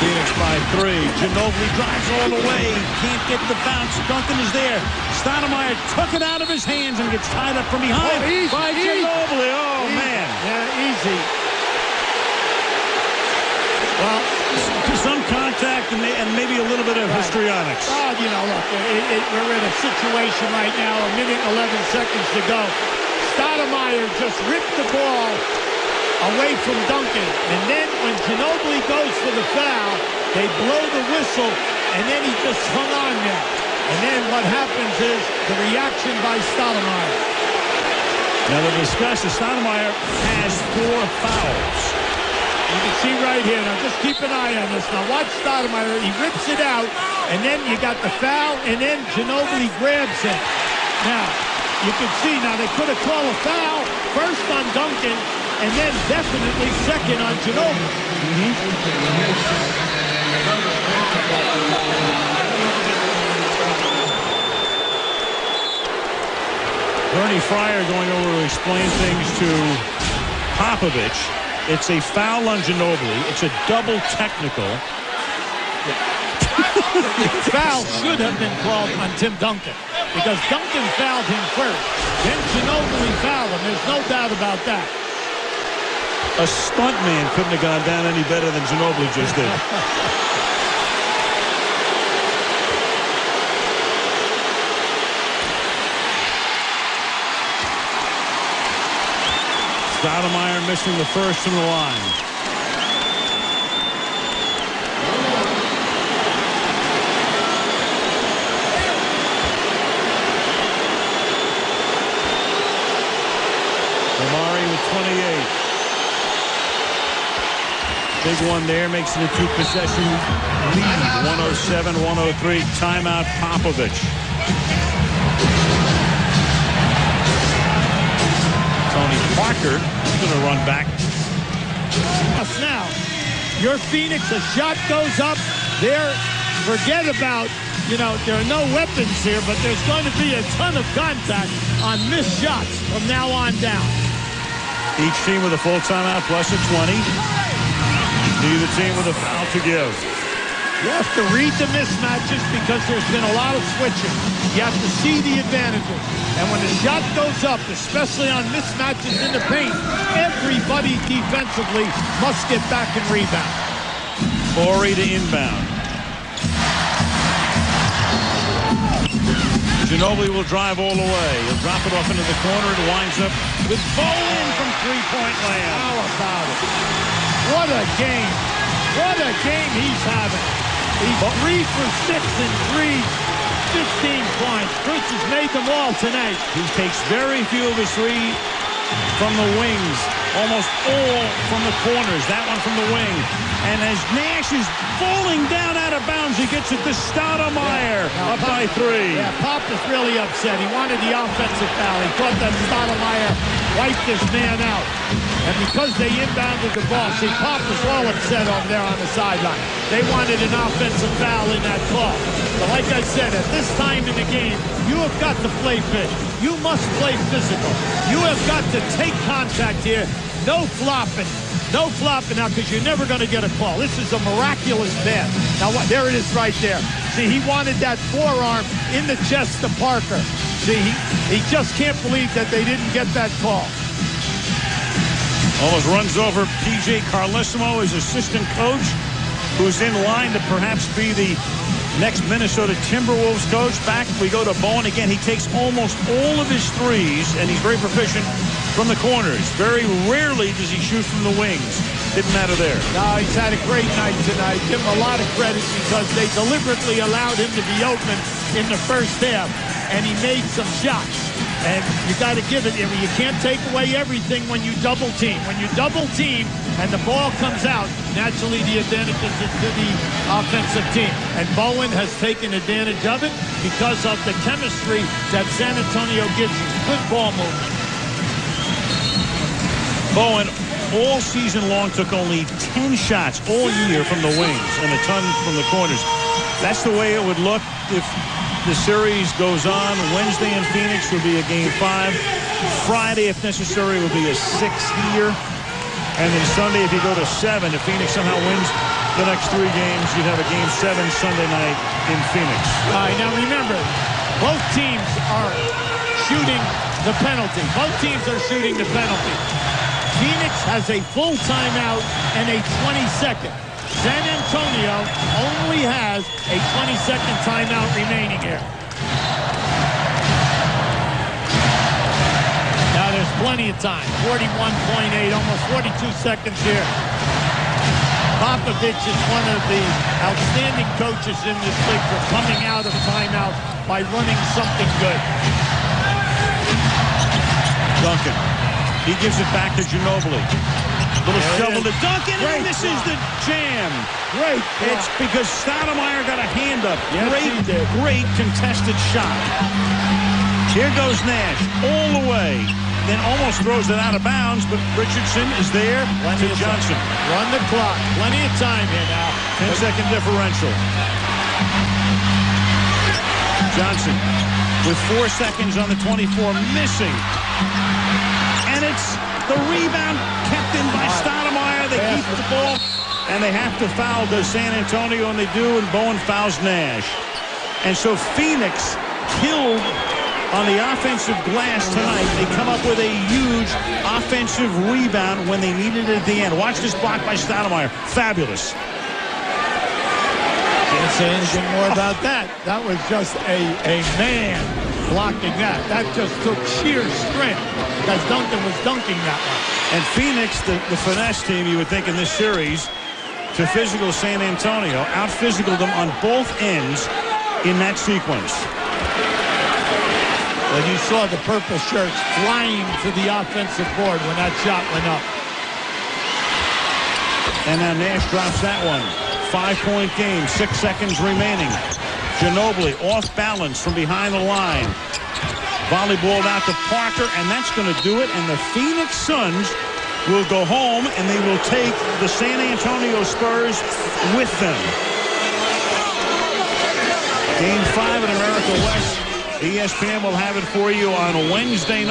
Phoenix by 3. Ginobili drives all the way. Can't get the bounce. Duncan is there. Stoudemire took it out of his hands and gets tied up from behind by Ginobili. Oh, man. Yeah, easy. Well, some contact and maybe a little bit of histrionics. Oh, you know, look, we're in a situation right now, 1 minute, 11 seconds to go. Stoudemire just ripped the ball away from Duncan. And then when Ginobili goes for the foul, they blow the whistle, and then he just hung on there. And then what happens is the reaction by Stoudemire. Now to discuss, Stoudemire has 4 fouls. You can see right here. Now, just keep an eye on this. Now, watch Stoudemire. He rips it out, and then you got the foul, and then Ginobili grabs it. Now, you can see, now they could have called a foul first on Duncan, and then definitely second on Ginobili. Bernie Fryer going over to explain things to Popovich. It's a foul on Ginobili. It's a double technical. Foul should have been called on Tim Duncan because Duncan fouled him first. Then Ginobili fouled him. There's no doubt about that. A stunt man couldn't have gone down any better than Ginobili just did. Stoudemire missing the first from the line. Amari with 28. Big one there, makes it a 2-possession lead. 107-103. Timeout Popovich. Tony Parker is going to run back. Now, your Phoenix, a shot goes up. There, forget about, there are no weapons here, but there's going to be a ton of contact on missed shots from now on down. Each team with a full timeout plus a 20. Neither team with a foul to give. You have to read the mismatches because there's been a lot of switching. You have to see the advantages. And when the shot goes up, especially on mismatches in the paint, everybody defensively must get back and rebound. Morey to inbound. Ginobili will drive all the way. He'll drop it off into the corner and winds up with Bowen from three-point land. How about it? What a game. What a game he's having. He's 3 for 6 and 15 points. Chris has made them all tonight. He takes very few of his three from the wings. Almost all from the corners. That one from the wing. And as Nash is falling down out of bounds, he gets it to Stoudemire. Up by 3. Yeah, Pop is really upset. He wanted the offensive foul. He thought that Stoudemire wiped this man out. And because they inbounded the ball, see, Pop was all upset over there on the sideline. They wanted an offensive foul in that call. But like I said, at this time in the game, you have got to play big. You must play physical. You have got to take contact here. No flopping. No flopping now, because you're never going to get a call. This is a miraculous pass. Now, there it is right there. See, he wanted that forearm in the chest to Parker. See, he just can't believe that they didn't get that call. Almost runs over P.J. Carlesimo, his assistant coach, who's in line to perhaps be the next Minnesota Timberwolves coach. Back we go to Bowen again. He takes almost all of his threes, and he's very proficient from the corners. Very rarely does he shoot from the wings. Didn't matter there. No, he's had a great night tonight. Give him a lot of credit because they deliberately allowed him to be open in the first half, and he made some shots. And you got to give it. You can't take away everything when you double team. When you double team and the ball comes out, naturally the advantage is to the offensive team. And Bowen has taken advantage of it because of the chemistry that San Antonio gives you. Good ball movement. Bowen all season long took only 10 shots all year from the wings and a ton from the corners. That's the way it would look if the series goes on. Wednesday in Phoenix will be a Game 5. Friday, if necessary, will be a 6 here. And then Sunday, if you go to 7, if Phoenix somehow wins the next 3 games, you'd have a Game 7 Sunday night in Phoenix. All right, now remember, both teams are shooting the penalty. Both teams are shooting the penalty. Phoenix has a full timeout and a 20-second. San Antonio only has a 20-second timeout remaining here. Now there's plenty of time. 41.8, almost 42 seconds here. Popovich is one of the outstanding coaches in this league for coming out of timeout by running something good. Duncan. He gives it back to Ginobili. Little shovel to Duncan, and this is the jam. Great. It's because Stoudemire got a hand up. Yes, Great contested shot. Here goes Nash all the way. Then almost throws it out of bounds, but Richardson is there to Johnson. Run the clock. Plenty of time here now. 10-second differential. Johnson with 4 seconds on the 24, missing. And it's the rebound kept in by Stoudemire. They keep the ball, and they have to foul the San Antonio, and they do, and Bowen fouls Nash. And so Phoenix killed on the offensive glass tonight. They come up with a huge offensive rebound when they needed it at the end. Watch this block by Stoudemire. Fabulous. Can't say anything more about that. That was just a man blocking that. That just took sheer strength because Duncan was dunking that one. And Phoenix, the finesse team, you would think in this series, to physical San Antonio, out-physicaled them on both ends in that sequence. When you saw the purple shirts flying to the offensive board when that shot went up. And now Nash drops that one. 5-point game, 6 seconds remaining. Ginobili off balance from behind the line. Volleyballed out to Parker, and that's going to do it. And the Phoenix Suns will go home, and they will take the San Antonio Spurs with them. Game 5 in America West. ESPN will have it for you on Wednesday night.